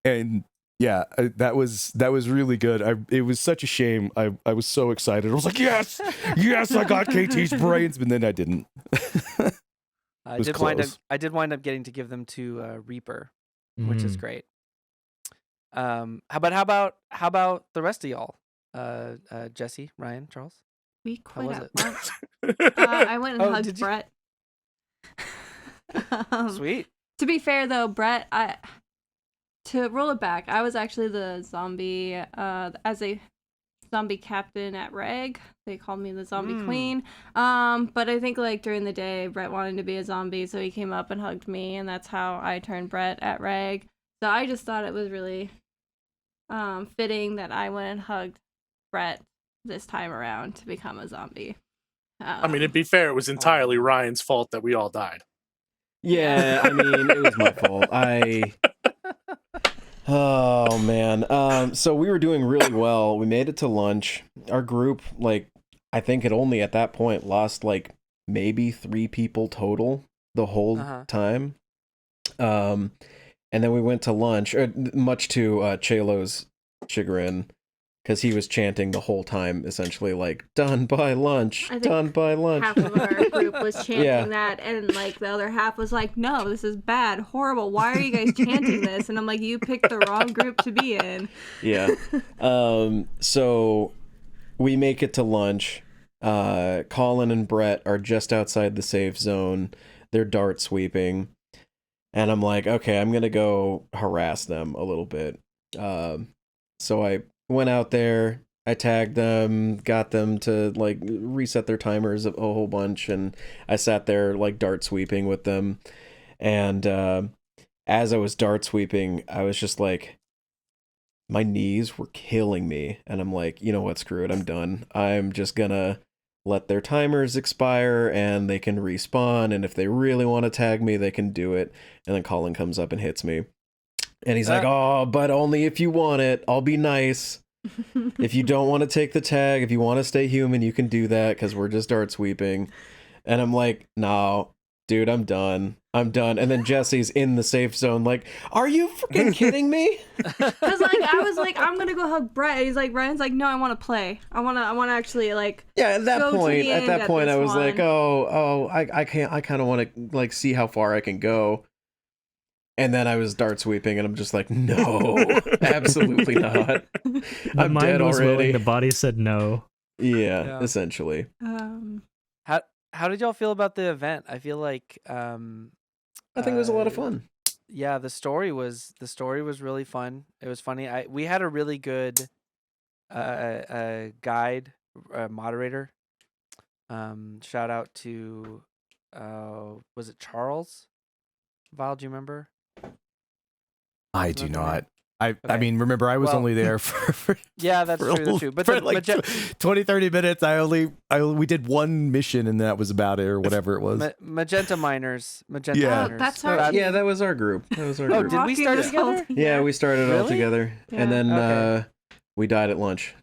And yeah, that was really good. It was such a shame. I was so excited. I was like, yes, I got KT's brains, but then I didn't. I did wind up getting to give them to Reaper, which is great. How about the rest of y'all? Jessie, Ryan, Charles. We quit was at it? lunch. I went and hugged did you? Brett. Sweet. To be fair though, Brett, to roll it back, I was actually the zombie, as a zombie captain at Reg. They called me the zombie queen. But I think like during the day, Brett wanted to be a zombie, so he came up and hugged me, and that's how I turned Brett at Reg. So I just thought it was really fitting that I went and hugged Brett this time around to become a zombie. I mean, to be fair, it was entirely Ryan's fault that we all died. Yeah, I mean, it was my fault. Oh man. So we were doing really well. We made it to lunch. Our group, like, I think it only at that point lost like maybe 3 people total the whole time. And then we went to lunch, much to Chalo's chagrin, because he was chanting the whole time, essentially like, done by lunch, done by lunch. Half of our group was chanting that, and like the other half was like, no, this is bad, horrible, why are you guys chanting this? And I'm like, you picked the wrong group to be in. Yeah. So we make it to lunch. Colin and Brett are just outside the safe zone. They're dart sweeping. And I'm like, okay, I'm going to go harass them a little bit. So I went out there, I tagged them, got them to like reset their timers a whole bunch, and I sat there like dart sweeping with them. And as I was dart sweeping, I was just like, my knees were killing me. And I'm like, you know what, screw it, I'm done. I'm just gonna let their timers expire and they can respawn, and if they really want to tag me, they can do it. And then Colin comes up and hits me. And he's like, oh, but only if you want it. I'll be nice. If you don't want to take the tag, if you want to stay human, you can do that, because we're just dart sweeping. And I'm like, no, dude, I'm done. And then Jessie's in the safe zone like, are you freaking kidding me? Because like I was like, I'm gonna go hug Brett. And he's like, Ryan's like, no, I want to play. I want to actually like. Yeah, at that point, I was one. like, I kind of want to like see how far I can go. And then I was dart sweeping, and I'm just like, no, absolutely not. I'm dead already. Willing, the body said no. Yeah, essentially. How did y'all feel about the event? I feel like I think it was a lot of fun. Yeah, the story was really fun. It was funny. We had a really good guide moderator. Shout out to was it Charles? Val, do you remember? I do not. I Okay. mean, remember, I was Well- only there for Yeah, that's for true. That's true. But for the like 20, 30 minutes. We did one mission and that was about it, or whatever it was. Magenta Miners. Magenta Yeah. Miners. That's our- Yeah, that was our group. That was our Oh, group. did we Walking start this whole- together? Yeah, we started all Really? together, Yeah. and then Okay. we died at lunch.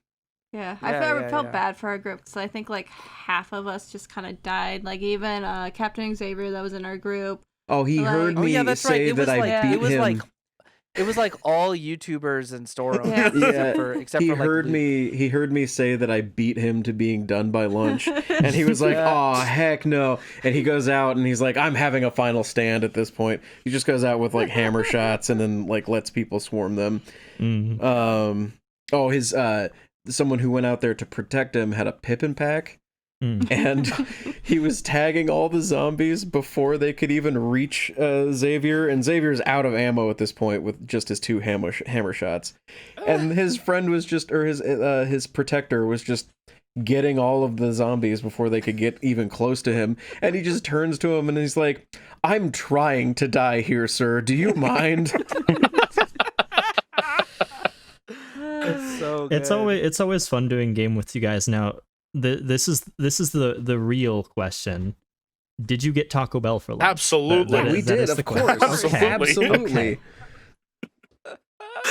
Yeah, Yeah, I felt yeah. bad for our group because I think like half of us just kind of died. Like even Captain Xavier that was in our group. Oh, he Like- heard Oh me yeah, that's right. say It was that like I beat it was him. like it was like all YouTubers and store owners Yeah. except he for like heard Luke. me. He heard me say that I beat him to being done by lunch, and he was like, Yeah. "Oh heck no!" And he goes out and he's like, "I'm having a final stand at this point." He just goes out with like hammer shots and then like lets people swarm them. Oh, his someone who went out there to protect him had a Pippin pack. And he was tagging all the zombies before they could even reach Xavier, and Xavier's out of ammo at this point with just his 2 hammer shots. And his friend was just, or his protector was just getting all of the zombies before they could get even close to him. And he just turns to him and he's like, "I'm trying to die here, sir. Do you mind?" It's so good. It's always fun doing game with you guys. Now, this is the real question. Did you get Taco Bell for lunch? Absolutely. That we is- that did, is the of course. question. Okay. Absolutely.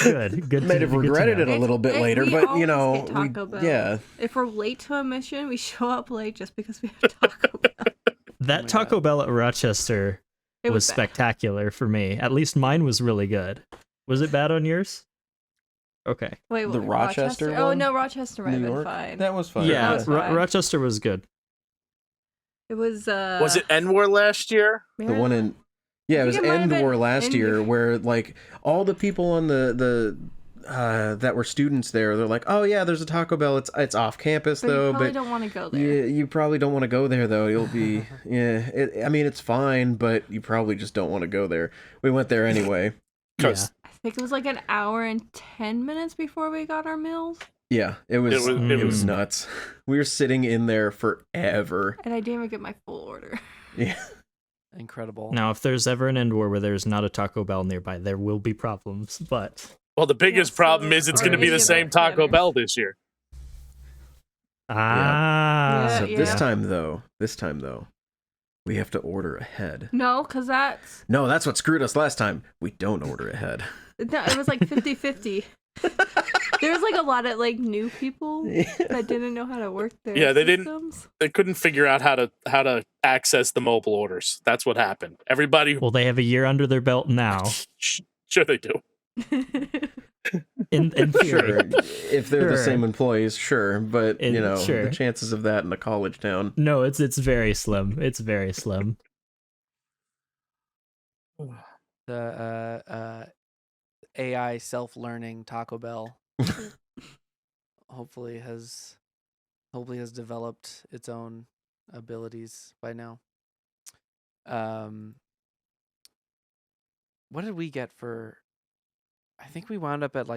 Good. Might have regretted it a little bit It's- later, we but always you know, get Taco Bell. yeah. If we're late to a mission, we show up late just because we have Taco Bell. That my Taco Bell at Rochester It was bad. spectacular for me. At least mine was really good. Was it bad on yours? Okay. Wait, The what, Rochester Oh one? no, Rochester might New have been York. fine. That was fun. Yeah, was fine. Rochester was good. It was. Was it N-War last year? The one in it was think it might have End been War last End year, War. where like all the people on the that were students there, they're like, "Oh yeah, there's a Taco Bell. It's off campus But you though, probably but don't want to go there. you probably don't want to go there though. You'll be I mean, it's fine, but you probably just don't want to go there." We went there anyway. Because I think it was like an hour and 10 minutes before we got our meals, Yeah, it was It was- nuts. We were sitting in there forever. and I didn't even get my full order. Yeah. Incredible. Now, if there's ever an end war where there's not a Taco Bell nearby, there will be problems. But well, the biggest Yeah, so problem is it's we're going to be gonna the get same that Taco together. Bell this year. So Yeah. this time though, we have to order ahead. No, because that's. No, that's what screwed us last time. We don't order ahead. No, it was like 50-50. There was like a lot of like new people that didn't know how to work their Yeah, they didn't- systems. They couldn't figure out how to access the mobile orders. That's what happened. Everybody, well, they have a year under their belt now. sure they do. In Sure, theory. if they're the Sure. same employees, sure, but Sure. the chances of that in a college town. No, it's very slim. It's very slim. The AI self-learning Taco Bell hopefully has developed its own abilities by now. What did we get for? I think we wound up at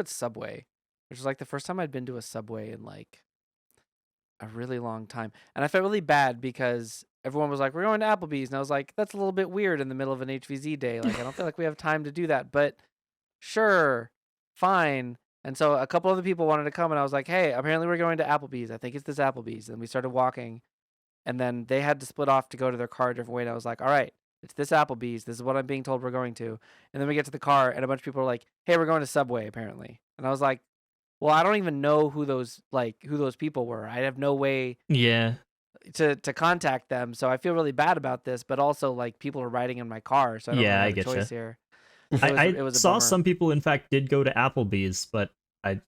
Subway, which was like the first time I'd been to a Subway in like a really long time. And I felt really bad because everyone was like, "We're going to Applebee's." And I was like, "That's a little bit weird in the middle of an HvZ day. Like, I don't feel like we have time to do that, but sure, fine." And so a couple other people wanted to come and I was like, "Hey, apparently we're going to Applebee's. I think it's this Applebee's." And we started walking and then they had to split off to go to their car a different way. And I was like, "All right, it's this Applebee's. This is what I'm being told we're going to." And then we get to the car and a bunch of people are like, "Hey, we're going to Subway apparently." And I was like, "Well, I don't even know who those people were. I have no way Yeah. to contact them, so I feel really bad about this. But also, like, people are riding in my car, so I don't Yeah, really I have a getcha. choice here." I It was a saw bummer. some people, in fact, did go to Applebee's, but I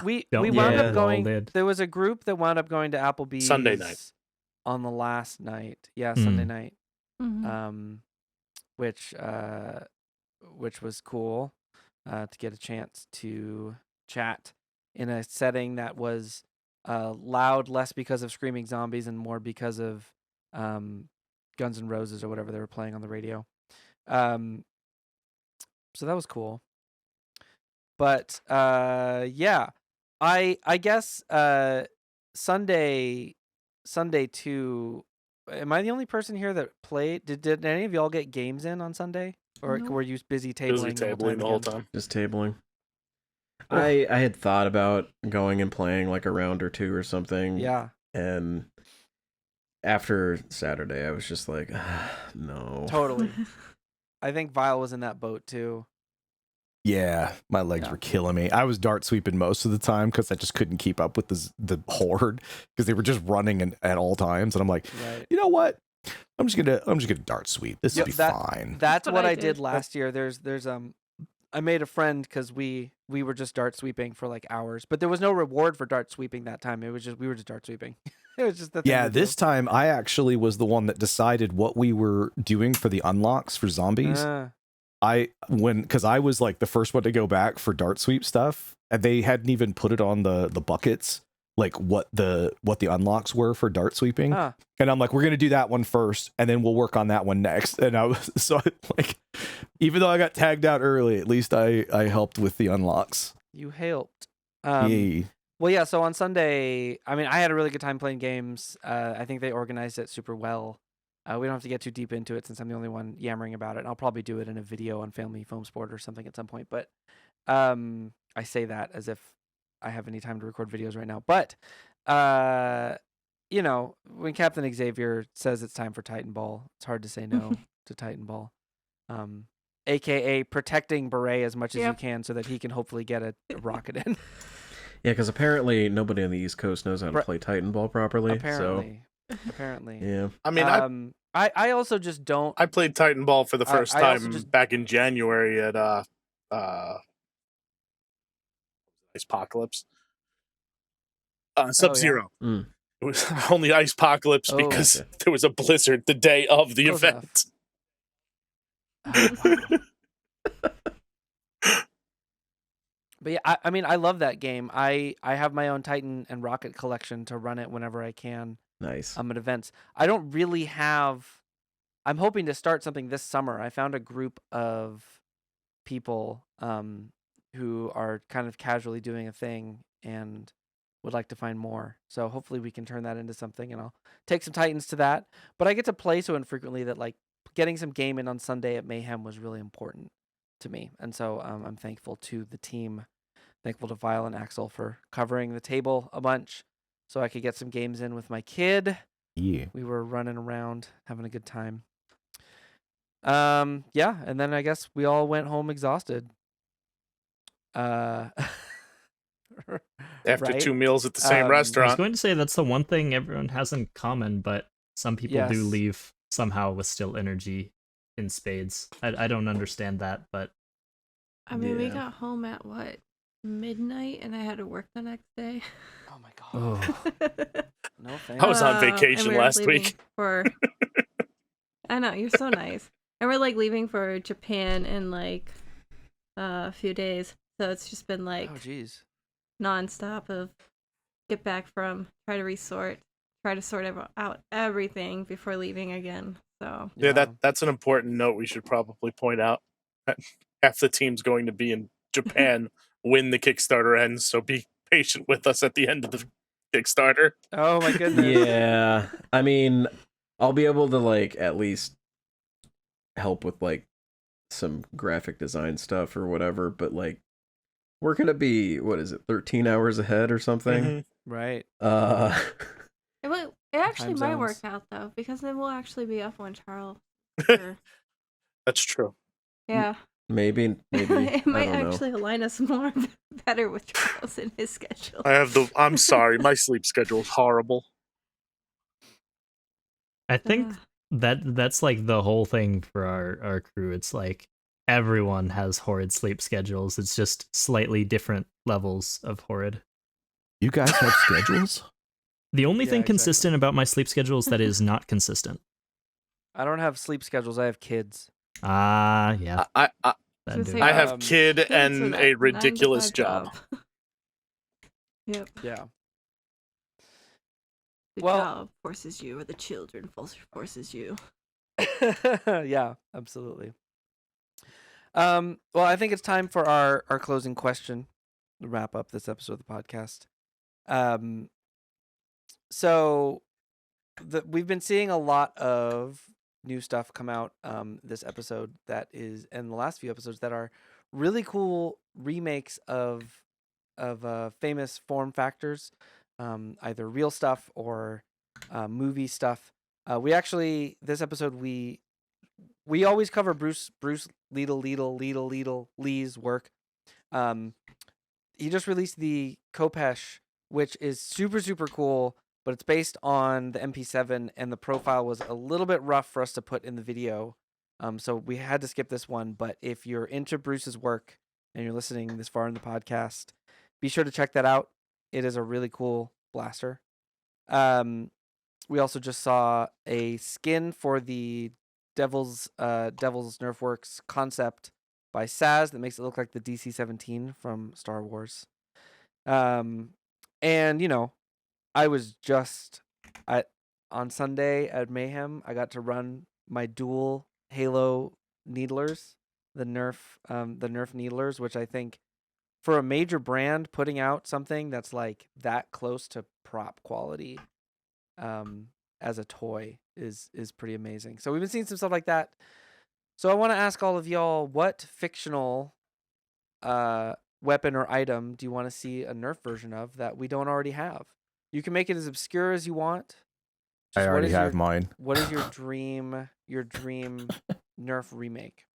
We Don't- wound yeah, up going. did. There was a group that wound up going to Applebee's Sunday night. on the last night. Yeah, Hmm. Sunday night. Mhm. Which was cool to get a chance to chat in a setting that was loud, less because of screaming zombies and more because of Guns N' Roses or whatever they were playing on the radio. So that was cool. But yeah, I guess Sunday 2. Am I the only person here that played? Did any of y'all get games in on Sunday? Or Nope. were you busy Busy tabling tabling the whole again? time. Just tabling. Ugh. I had thought about going and playing like a round or two or something. Yeah, And after Saturday, I was just like, no. totally. I think Vile was in that boat too. Yeah, my legs Yeah. were killing me. I was dart sweeping most of the time because I just couldn't keep up with the horde because they were just running at all times, and I'm like, Right. you know what? I'm just gonna dart sweep. This will Yep, be that- fine. That's what what I I did did. last year. There's I made a friend because we were just dart sweeping for like hours, but there was no reward for dart sweeping that time. It was just we were just dart sweeping. It was just the thing Yeah, to do. this time I actually was the one that decided what we were doing for the unlocks for zombies. Because I was like the first one to go back for dart sweep stuff, and they hadn't even put it on the buckets, like what the unlocks were for dart sweeping. Huh. And I'm like, we're gonna do that one first, and then we'll work on that one next. And I was like, even though I got tagged out early, at least I helped with the unlocks. You helped. Yay. Well, yeah. So on Sunday, I mean, I had a really good time playing games. I think they organized it super well. We don't have to get too deep into it since I'm the only one yammering about it. And I'll probably do it in a video on Family Foam Sport or something at some point. But I say that as if I have any time to record videos right now. But you know, when Captain Xavier says it's time for Titan Ball, it's hard to say no to Titan Ball. AKA protecting Beret as much as you Yep. can so that he can hopefully get a rocket in. Yeah, because apparently nobody on the East Coast knows how to play Titan Ball properly. Apparently. So, yeah. I mean, I also just don't. I played Titan Ball for the first I also time just- back in January at Icepocalypse. Sub-Zero. Mm. It was only Icepocalypse Oh, because okay. there was a blizzard the day of the Close event. But yeah, I mean, I love that game. I have my own Titan and Rocket collection to run it whenever I can Nice. at events. I don't really have. I'm hoping to start something this summer. I found a group of people who are kind of casually doing a thing and would like to find more. So hopefully we can turn that into something, and I'll take some Titans to that. But I get to play so infrequently that like getting some game in on Sunday at Mayhem was really important to me, and so I'm thankful to the team, thankful to Vile and Axel for covering the table a bunch, so I could get some games in with my kid. Yeah. We were running around having a good time. Yeah, and then I guess we all went home exhausted. After right? 2 meals at the same I I was restaurant. going to say that's the one thing everyone has in common, but some people do Yes. leave somehow with still energy in spades. I don't understand that, but I mean, we Yeah. got home at what, midnight, and I had to work the next day. Oh my god. No thanks. I was on and vacation we were last leaving week. For... I know, you're so nice. And we're like leaving for Japan in like a few days. So it's just been like Oh jeez. nonstop of get back from, try to sort out everything before leaving again. So Yeah, that's an important note we should probably point out. Half the team's going to be in Japan when the Kickstarter ends, so be patient with us at the end of the Kickstarter. Oh my goodness. Yeah. I mean, I'll be able to like at least help with like some graphic design stuff or whatever, but like we're gonna be, what is it, 13 hours ahead or something? Mhm. Right. it actually Time might work zones. out though, because then we'll actually be up when Charles. That's true. Yeah. Maybe. It might I don't know. actually align us more better with Charles and his schedule. I'm sorry, my sleep schedule is horrible. I think Uh, that's like the whole thing for our crew. It's like everyone has horrid sleep schedules. It's just slightly different levels of horrid. You guys have schedules? The only Yeah, thing exactly. consistent about my sleep schedule is that it is not consistent. I don't have sleep schedules. I have kids. Ah, yeah. I that'd Just do say, it. I have Um, kid kids and with a 9 to ridiculous 5 job. Yep. Yeah. The Well- job forces you, or the children forces you. Yeah, absolutely. Well, I think it's time for our closing question to wrap up this episode of the podcast. So we've been seeing a lot of new stuff come out this episode that is, and the last few episodes that are really cool remakes of famous form factors, either real stuff or movie stuff. We actually, this episode, we always cover Bruce Lee's work. He just released the Kopesh, which is super, super cool, but it's based on the MP7, and the profile was a little bit rough for us to put in the video. So we had to skip this one, but if you're into Bruce's work and you're listening this far in the podcast, be sure to check that out. It is a really cool blaster. We also just saw a skin for the Devil's Nerf Works concept by Saz that makes it look like the DC-17 from Star Wars. And I was just on Sunday at Mayhem. I got to run my dual Halo needlers, the Nerf needlers, which I think for a major brand putting out something that's like that close to prop quality as a toy is pretty amazing. So we've been seeing some stuff like that. So I want to ask all of y'all, what fictional weapon or item do you want to see a Nerf version of that we don't already have? You can make it as obscure as you want. I already have mine. What is your dream Nerf remake?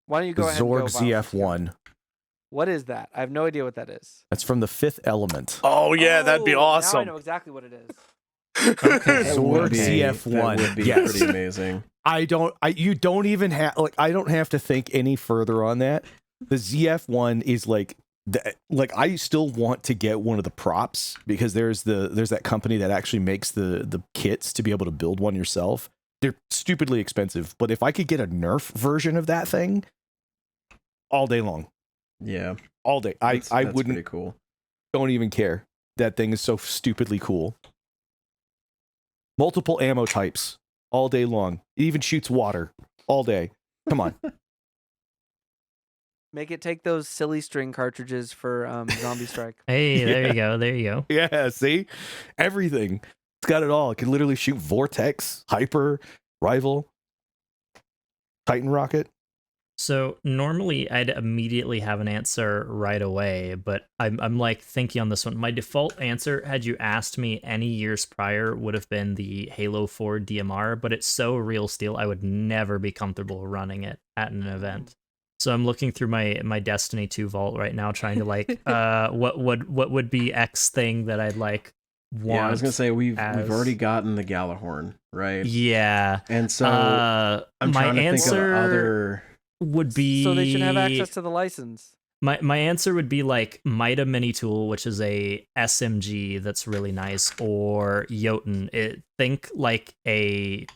Why don't you go ahead Zorg and go ZF1. What is that? I have no idea what that is. That's from the Fifth Element. Oh yeah, that'd be Now awesome. I know exactly what it is. Okay. Zorg ZF1. That would be Yes. pretty amazing. You don't even have, like, I don't have to think any further on that. The ZF1 is like I still want to get one of the props because there's that company that actually makes the kits to be able to build one yourself. They're stupidly expensive, but if I could get a Nerf version of that thing, all day long. Yeah, all day. That's I wouldn't. Pretty cool. Don't even care. That thing is so stupidly cool. Multiple ammo types all day long. It even shoots water all day. Come on. Make it take those silly string cartridges for Zombie Strike. Hey, there Yeah. you go. There you go. Yeah, see? Everything. It's got it all. It can literally shoot Vortex, Hyper, Rival, Titan Rocket. So normally I'd immediately have an answer right away, but I'm like thinking on this one. My default answer, had you asked me any years prior, would have been the Halo 4 DMR, but it's so real steel I would never be comfortable running it at an event. So I'm looking through my Destiny 2 vault right now, trying to like what would be X thing that I'd like want. Yeah, I was gonna say we've already gotten the Galahorn, right? Yeah. And so I'm my trying to answer think of other would be, So they should have access to the license. My answer would be like Mida Mini Tool, which is a SMG that's really nice, or Jotun. Think like a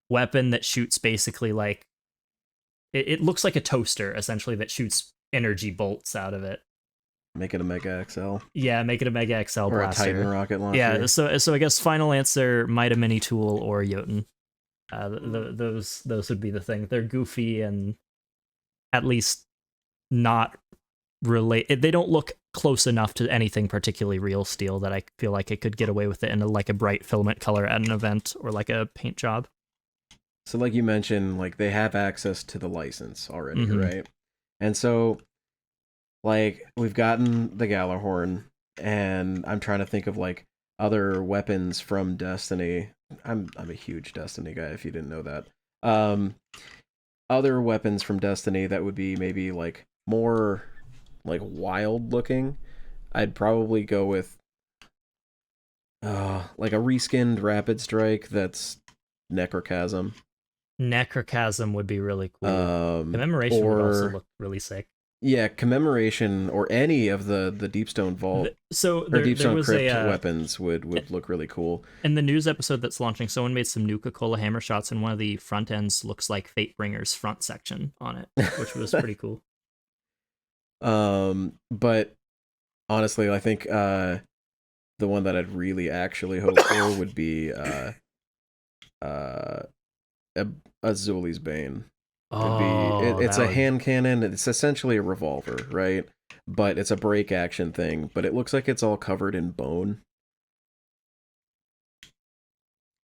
weapon that shoots basically like it looks like a toaster essentially that shoots energy bolts out of it. Make it a Mega XL. Yeah, make it a Mega XL or blaster. a Titan rocket launcher. Yeah, so I guess final answer: Mida Mini Tool or Jotun. Those would be the thing. They're goofy and at least not relate. They don't look close enough to anything particularly real steel that I feel like it could get away with it in like a bright filament color at an event or like a paint job. So like you mentioned, like they have access to the license already, Mhm. right? And so like we've gotten the Galahorn, and I'm trying to think of like other weapons from Destiny. I'm a huge Destiny guy, if you didn't know that. Other weapons from Destiny that would be maybe like more like wild looking. I'd probably go with like a reskinned Rapid Strike that's Necrochasm. Necrochasm would be really cool. Commemoration would also look really sick. Yeah, Commemoration or any of the Deepstone Vault So or there Deepstone was Crypt a weapons would look really cool. in the news episode that's launching, someone made some Nuka-Cola hammer shots, and one of the front ends looks like Fatebringer's front section on it, which was pretty cool. But honestly, I think the one that I'd really actually hope for would be Azuli's Bane. It's a hand cannon. It's essentially a revolver, right? But it's a break action thing. But it looks like it's all covered in bone.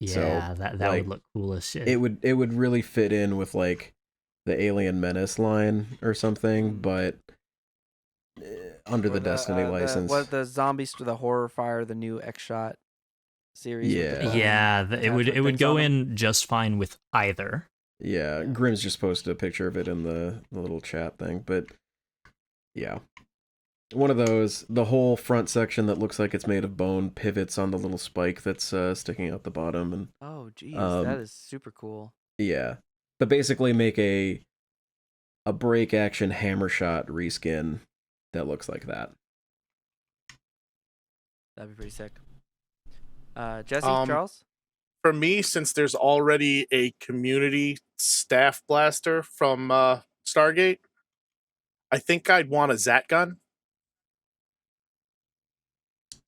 Yeah, that like, would look cool as shit. It would really fit in with like the Alien Menace line or something, but under the Destiny license. What the zombies to the horror fire, the new X-Shot series. With the bone it would attachment go things on them. in just fine with either. Yeah, Grimz just posted a picture of it in the little chat thing, but yeah. One of those, the whole front section that looks like it's made of bone pivots on the little spike that's sticking out the bottom, and Oh, geez, that is super cool. yeah. But basically make a break action hammer shot reskin that looks like that. That'd be pretty sick. Jesse, Um, Charles? For me, since there's already a community staff blaster from Stargate, I think I'd want a Zat gun.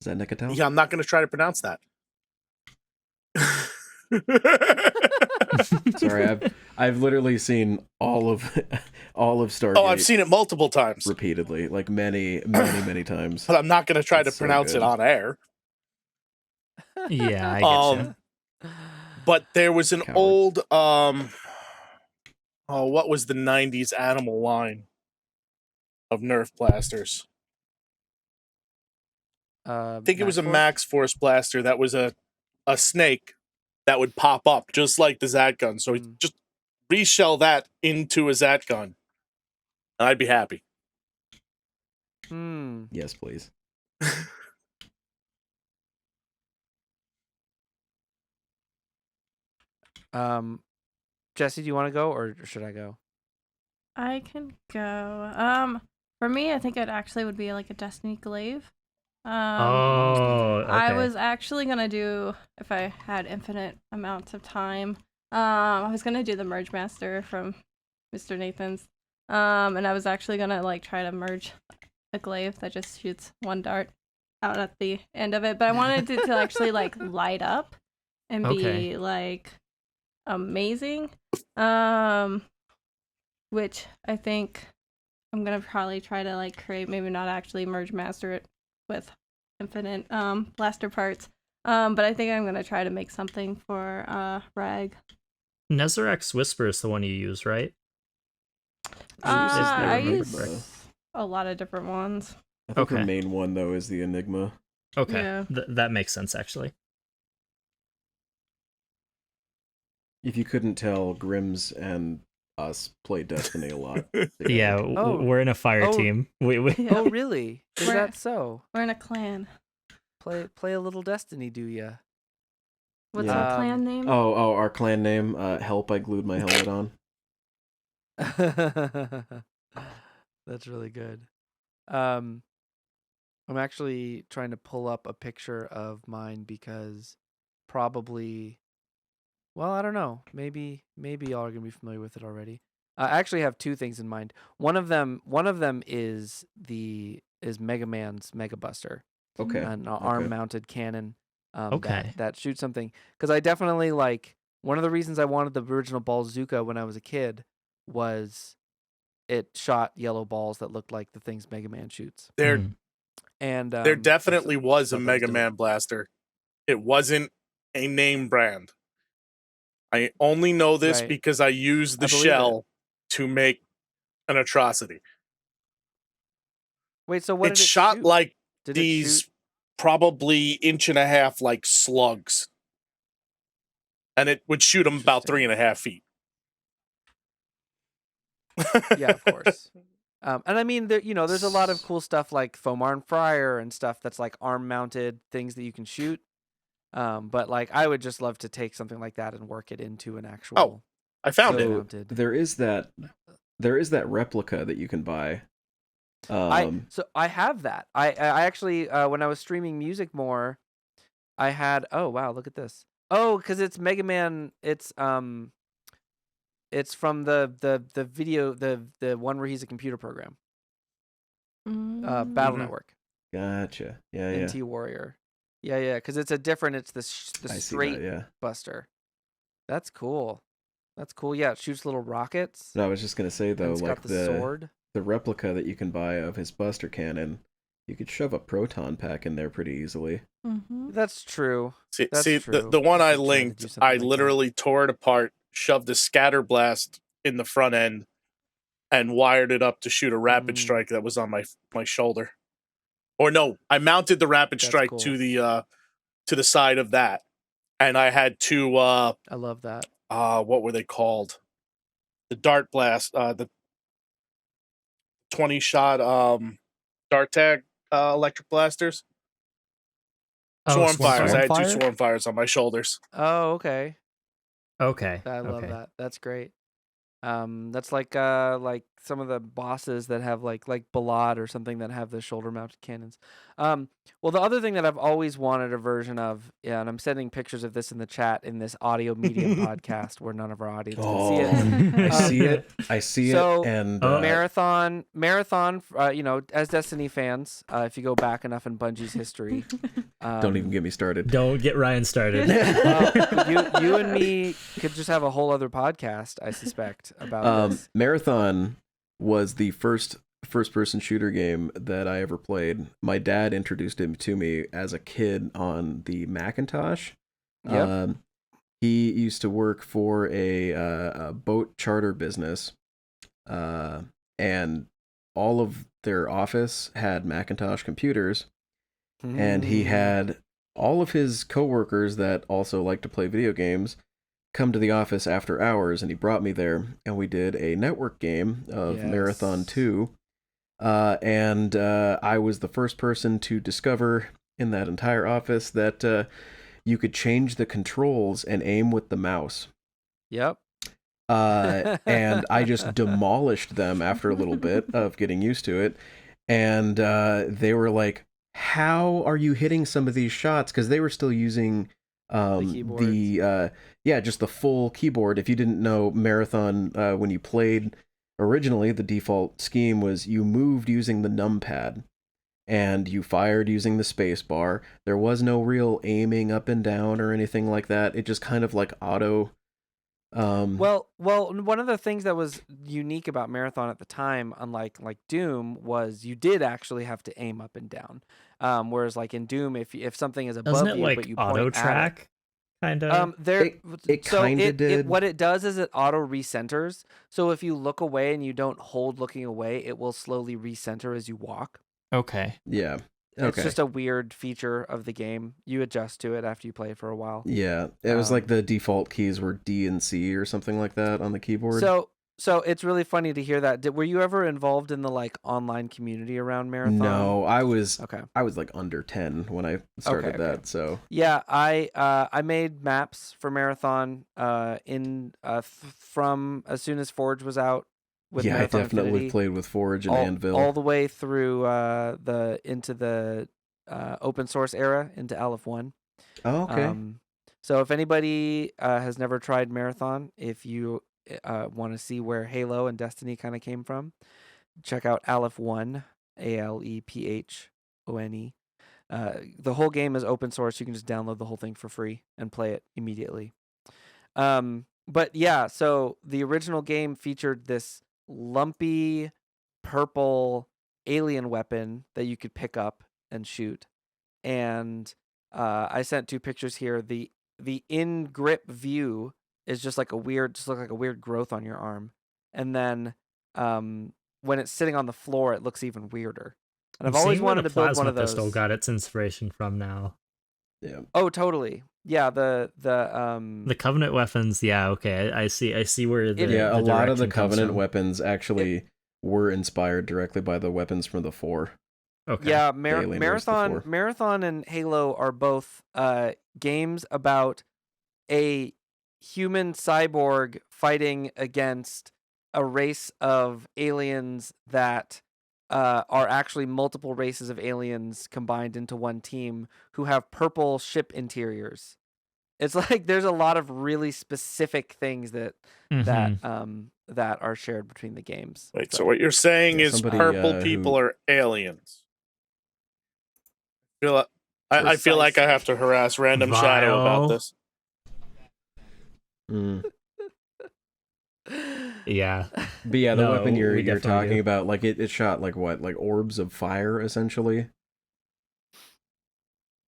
Is that Nicotel? Yeah, I'm not going to try to pronounce that. Sorry, I've literally seen all of Stargate. Oh, I've seen it multiple times. Repeatedly, like many times. But I'm not going to try It's to so pronounce good. it on air. Yeah, I get you. But there was an Coward. old what was the 90s animal line of Nerf blasters? I think it was a Max Force blaster that was a snake that would pop up just like the Zat gun. So just reshell that into a Zat gun, and I'd be happy. Yes, please. Jesse, do you want to go or should I go? I can go. For me, I think it actually would be like a Destiny glaive. Okay. I was actually gonna do, if I had infinite amounts of time, I was gonna do the Merge Master from Mr. Nathan's. And I was actually gonna like try to merge a glaive that just shoots one dart out at the end of it. But I wanted it to actually like light up and be like amazing. Which I think I'm gonna probably try to like create, maybe not actually Merge Master it with infinite blaster parts. But I think I'm gonna try to make something for Rag. Nezarac's Whisper is the one you use, right? I remember use correctly. a lot of different ones. I think Okay. the main one though is the Enigma. Okay, Yeah. that makes sense actually. If you couldn't tell, Grimz and us play Destiny a lot. Yeah, Oh. we're in a fire team. We Oh, really? Is We're- that so? We're in a clan. Play a little Destiny, do ya? What's Yeah. our clan name? Oh, our clan name. Help! I glued my helmet on. That's really good. I'm actually trying to pull up a picture of mine because probably, well, I don't know. Maybe y'all are gonna be familiar with it already. I actually have two things in mind. One of them is Mega Man's Mega Buster, Okay. an arm-mounted cannon. Okay. That shoots something. Because I definitely like, one of the reasons I wanted the original Ballzooka when I was a kid was it shot yellow balls that looked like the things Mega Man shoots. There There definitely was a something Mega to Man blaster. It wasn't a name brand. I only know this Right. because I used the I believe shell to make an atrocity. Wait, so what It did it shot shoot? like Did it these shoot? probably inch and a half like slugs. And it would shoot them about Interesting. 3.5 feet. Yeah, of course. And I mean, there's a lot of cool stuff like foam arm fryer and stuff that's like arm-mounted things that you can shoot. But like, I would just love to take something like that and work it into an actual. I found it. mounted. There is that replica that you can buy. I have that. I actually when I was streaming music more, I had. Oh wow, look at this. Oh, because it's Mega Man. It's from the video, the one where he's a computer program. Battle Mhm. Network. Gotcha. Yeah, yeah. NT Warrior. Yeah, because it's a different. It's the I see straight that, yeah. Buster. That's cool. Yeah, it shoots little rockets. No, I was just gonna say And though, it's like got the sword. the replica that you can buy of his Buster cannon You could shove a proton pack in there pretty easily. Mm-hmm. That's true. See, That's true. the one I I could try to linked, do something I like that. literally tore it apart, shoved a scatter blast in the front end, and wired it up to shoot a rapid Mm. strike that was on my shoulder. Or no, I mounted the rapid That's strike cool. to the side of that, and I had two I love that. what were they called? The dart blast, the 20-shot dart tag electric blasters. Swarm fires. I had two swarm fires on my shoulders. Oh, okay. Okay. I love okay. that. That's great. That's like some of the bosses that have like Balad or something that have the shoulder mounted cannons. Well, the other thing that I've always wanted a version of, yeah, and I'm sending pictures of this in the chat in this audio medium podcast where none of our audience can see it. I see it. I see So, it. And Marathon. As Destiny fans, if you go back enough in Bungie's history, don't even get me started. Don't get Ryan started. you and me could just have a whole other podcast, I suspect, about this. Marathon was the first-person shooter game that I ever played. My dad introduced him to me as a kid on the Macintosh. Yep. He used to work for a boat charter business, and all of their office had Macintosh computers, and he had all of his coworkers that also like to play video games come to the office after hours, and he brought me there, and we did a network game of Marathon 2, and I was the first person to discover in that entire office that you could change the controls and aim with the mouse. Yep. And I just demolished them after a little bit of getting used to it, and they were like, how are you hitting some of these shots? Because they were still using just the full keyboard. If you didn't know, Marathon, when you played originally, the default scheme was you moved using the numpad and you fired using the space bar. There was no real aiming up and down or anything like that. It just kind of like auto. Well, one of the things that was unique about Marathon at the time, unlike Doom, was you did actually have to aim up and down. Whereas like in Doom, if something is above Doesn't it you, like but you auto point track? Kind of. It kind of did. What it does is it auto recenters. So if you look away and you don't hold looking away, it will slowly recenter as you walk. Okay. Yeah. It's just a weird feature of the game. You adjust to it after you play it for a while. Yeah, it was like the default keys were D and C or something like that on the keyboard. So it's really funny to hear that. Were you ever involved in the like online community around Marathon? No, I was. Okay. I was like under 10 when I started that. Okay. So yeah, I made maps for Marathon from as soon as Forge was out. With yeah, Marathon I definitely Infinity, played with Forge and Anvil all the way through into the open source era into Aleph 1. Oh, okay. So if anybody has never tried Marathon, if you want to see where Halo and Destiny kind of came from, check out Aleph 1, ALEPHONE. The whole game is open source. You can just download the whole thing for free and play it immediately. But yeah, so the original game featured this lumpy purple alien weapon that you could pick up and shoot. And I sent 2 pictures here. The in grip view is just like look like a weird growth on your arm. And then when it's sitting on the floor, it looks even weirder. And I've always wanted to build one of those. Pistol got its inspiration from now. Yeah. Oh, totally. Yeah, the Covenant weapons. Yeah, okay. I see where the a lot of the direction comes Covenant from. weapons actually were inspired directly by the weapons from the 4. Okay. Yeah, Alien Wars, the 4. Marathon and Halo are both games about a human cyborg fighting against a race of aliens that are actually multiple races of aliens combined into one team who have purple ship interiors. It's like there's a lot of really specific things that are shared between the games. Wait, so what you're saying is purple people are aliens? I feel like I have to harass Random Shadow about this. Yeah. But yeah, the weapon you're talking about, like it shot like what, like orbs of fire essentially.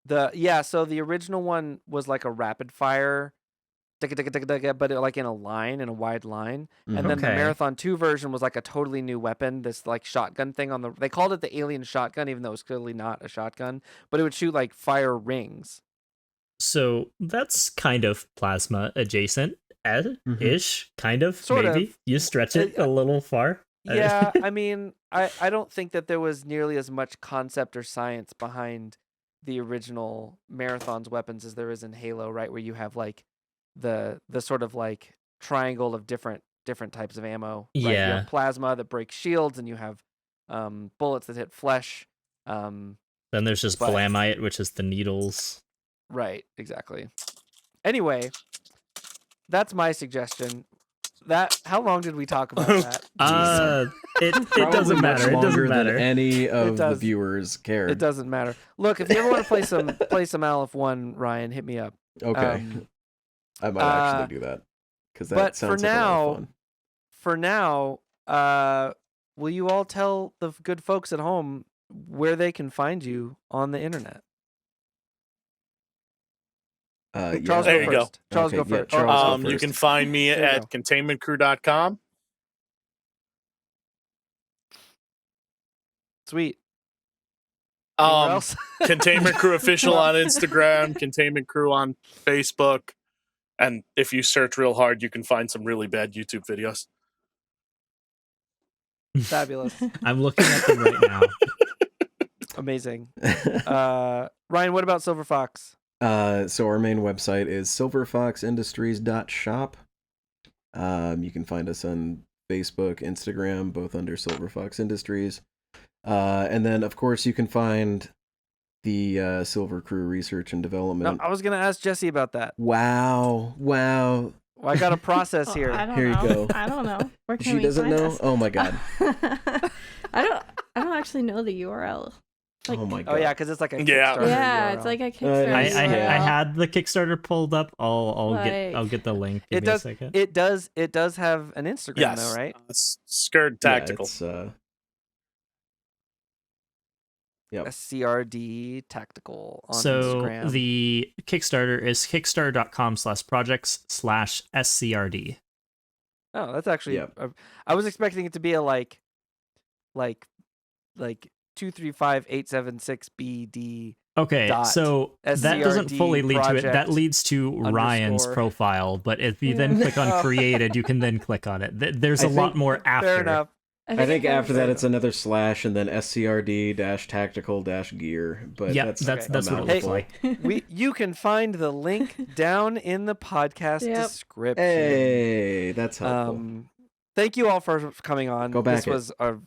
So the original one was like a rapid fire, but like in a wide line. And then the Okay. Marathon 2 version was like a totally new weapon, this like shotgun thing on the. They called it the alien shotgun, even though it was clearly not a shotgun, but it would shoot like fire rings. So that's kind of plasma adjacent, ish, kind of, Sort of. maybe. You stretch it a little far. Yeah, I mean, I don't think that there was nearly as much concept or science behind the original Marathon's weapons as there is in Halo, right? Where you have like the sort of like triangle of different types of ammo. Right? You Yeah. have plasma that breaks shields, and you have bullets that hit flesh. Then there's just But- Blamite, which is the needles. Right, exactly. Anyway, that's my suggestion. How long did we talk about that? It Probably doesn't much matter. It longer doesn't than matter. any of the does. viewers cared. It doesn't matter. Look, if you ever want to play some Aleph 1, Ryan, hit me up. Okay, I might actually do that because that but sounds for like a lot of now- fun. For now, will you all tell the good folks at home where they can find you on the internet? Charles, There go you go. first. Charles, Okay, go yeah, first. Charles, go You first. can find me There you at containmentcrew.com. Sweet. Anywhere else? Containment Crew Official on Instagram, Containment Crew on Facebook, and if you search real hard, you can find some really bad YouTube videos. Fabulous. I'm looking at them right now. Amazing. Ryan, what about Silverfox? So our main website is silverfoxindustries.shop. You can find us on Facebook, Instagram, both under Silverfox Industries. And then, of course, you can find the SilverCrew Research and No, Development. I was going to ask Jessie about that. Wow. Well, I got a process here. I don't Here you know. go. I don't know. Where can She we doesn't find know? us? Oh my god. I don't actually know the URL. Like, Oh my god. Oh, yeah, because it's like a Yeah. Kickstarter yeah, URL. it's like a I Kickstarter. I URL. had the Kickstarter pulled up. I'll Like- get the link. Give It me does. a second. It does have an Instagram Yes, though, right? SCRD Tactical. Yep. SCRD Tactical on So Instagram. the Kickstarter is kickstarter.com/projects/SCRD. Oh, that's actually. Yep. I was expecting it to be a like 235876BD. Okay, Dot so that doesn't SCRD fully lead to it. That project leads to Ryan's underscore. profile, but if you then Yeah. click on created, you can then click on it. There's I a lot think- more after. Fair enough. I think after that so. it's another slash and then SCRD-tactical-gear. But Yeah, that's that's okay. what it looks mouthful. like. You can find the link down in the podcast Yep. description. Hey, that's helpful. Thank you all for coming on. Go back This it. was a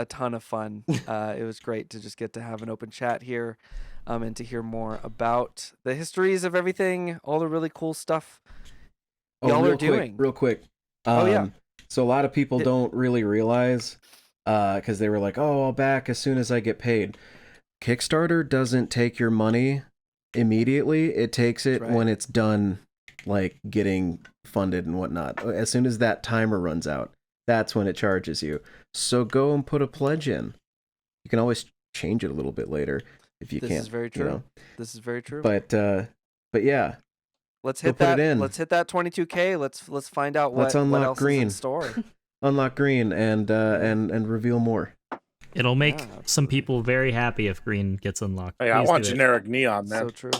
ton of fun. It was great to just get to have an open chat here, and to hear more about the histories of everything, all the really cool stuff y'all are doing. Real quick. Oh, yeah. So a lot of people It- don't really realize, because they were like, "Oh, I'll back as soon as I get paid." Kickstarter doesn't take your money immediately. It takes it Right. when it's done, like getting funded and whatnot. As soon as that timer runs out, that's when it charges you. So go and put a pledge in. You can always change it a little bit later if you This can't. is very you true. know. This is very true. But yeah, let's go hit put that. it in. Let's hit that 22K. Let's find out Let's what unlock else is green. in store. unlock green and reveal more. It'll make Yeah, some absolutely. people very happy if green gets unlocked. Hey, I Please want do it. generic neon, man. So true.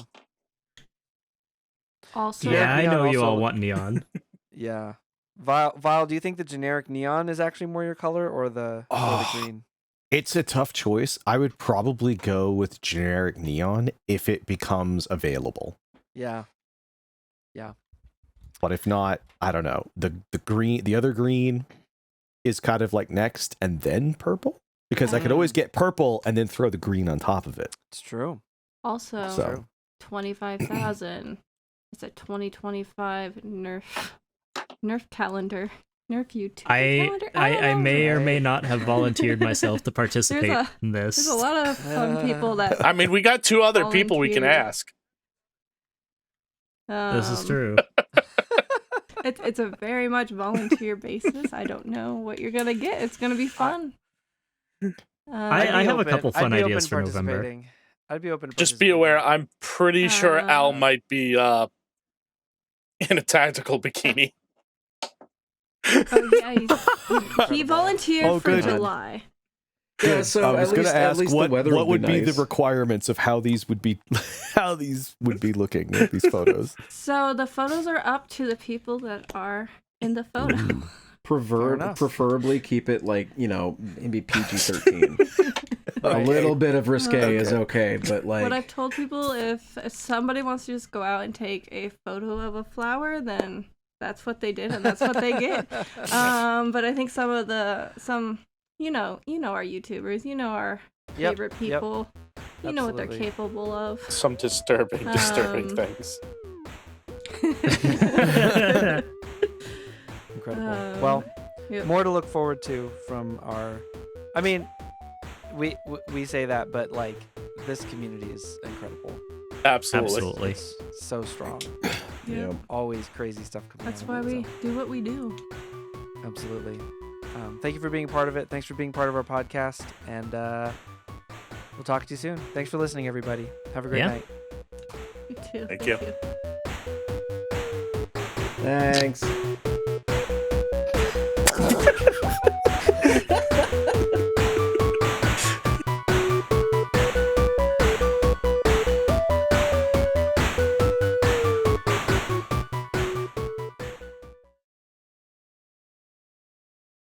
Also, Yeah, I Neon know you all also- want neon. Yeah. Vile, do you think the generic neon is actually more your color or the Oh. green? It's a tough choice. I would probably go with generic neon if it becomes available. Yeah. But if not, I don't know. The other green is kind of like next and then purple, because I could always get purple and then throw the green on top of it. It's true. also So 25,000. It's a 2025 Nerf calendar. Nerf YouTube calendar. I don't may know. or may not have volunteered myself to participate in this. There's a lot of fun people that. I mean, we got two other people we can Volunteered. ask. This is true. It's a very much volunteer basis. I don't know what you're gonna get. It's gonna be fun. I have a couple fun I'd be ideas open for November. participating. I'd be open to Just be aware, participating. I'm pretty sure Al might be in a tactical bikini. Oh yeah, he volunteered for good. July. Yeah, so I was at going least, to at ask least what the weather would be nice. the requirements of how these would be looking, these photos. So the photos are up to the people that are in the photo. enough. Preferably keep it like, maybe PG-13. A little bit of risque is okay, but like... What I've told people, if somebody wants to just go out and take a photo of a flower, then that's what they did and that's what they get. But I think some our YouTubers, our favorite people, you know what they're Absolutely. capable of. Some disturbing things. Incredible. Well, Yep. more to look forward to from our. I mean, we say that, but like this community is incredible. Absolutely. It's so strong. Yeah. Always crazy stuff coming. That's out why of it, we do what we do. so, absolutely. Thank you for being a part of it. Thanks for being part of our podcast, and we'll talk to you soon. Thanks for listening, everybody. Have a great Yeah. night. You too. Thank you. Thanks.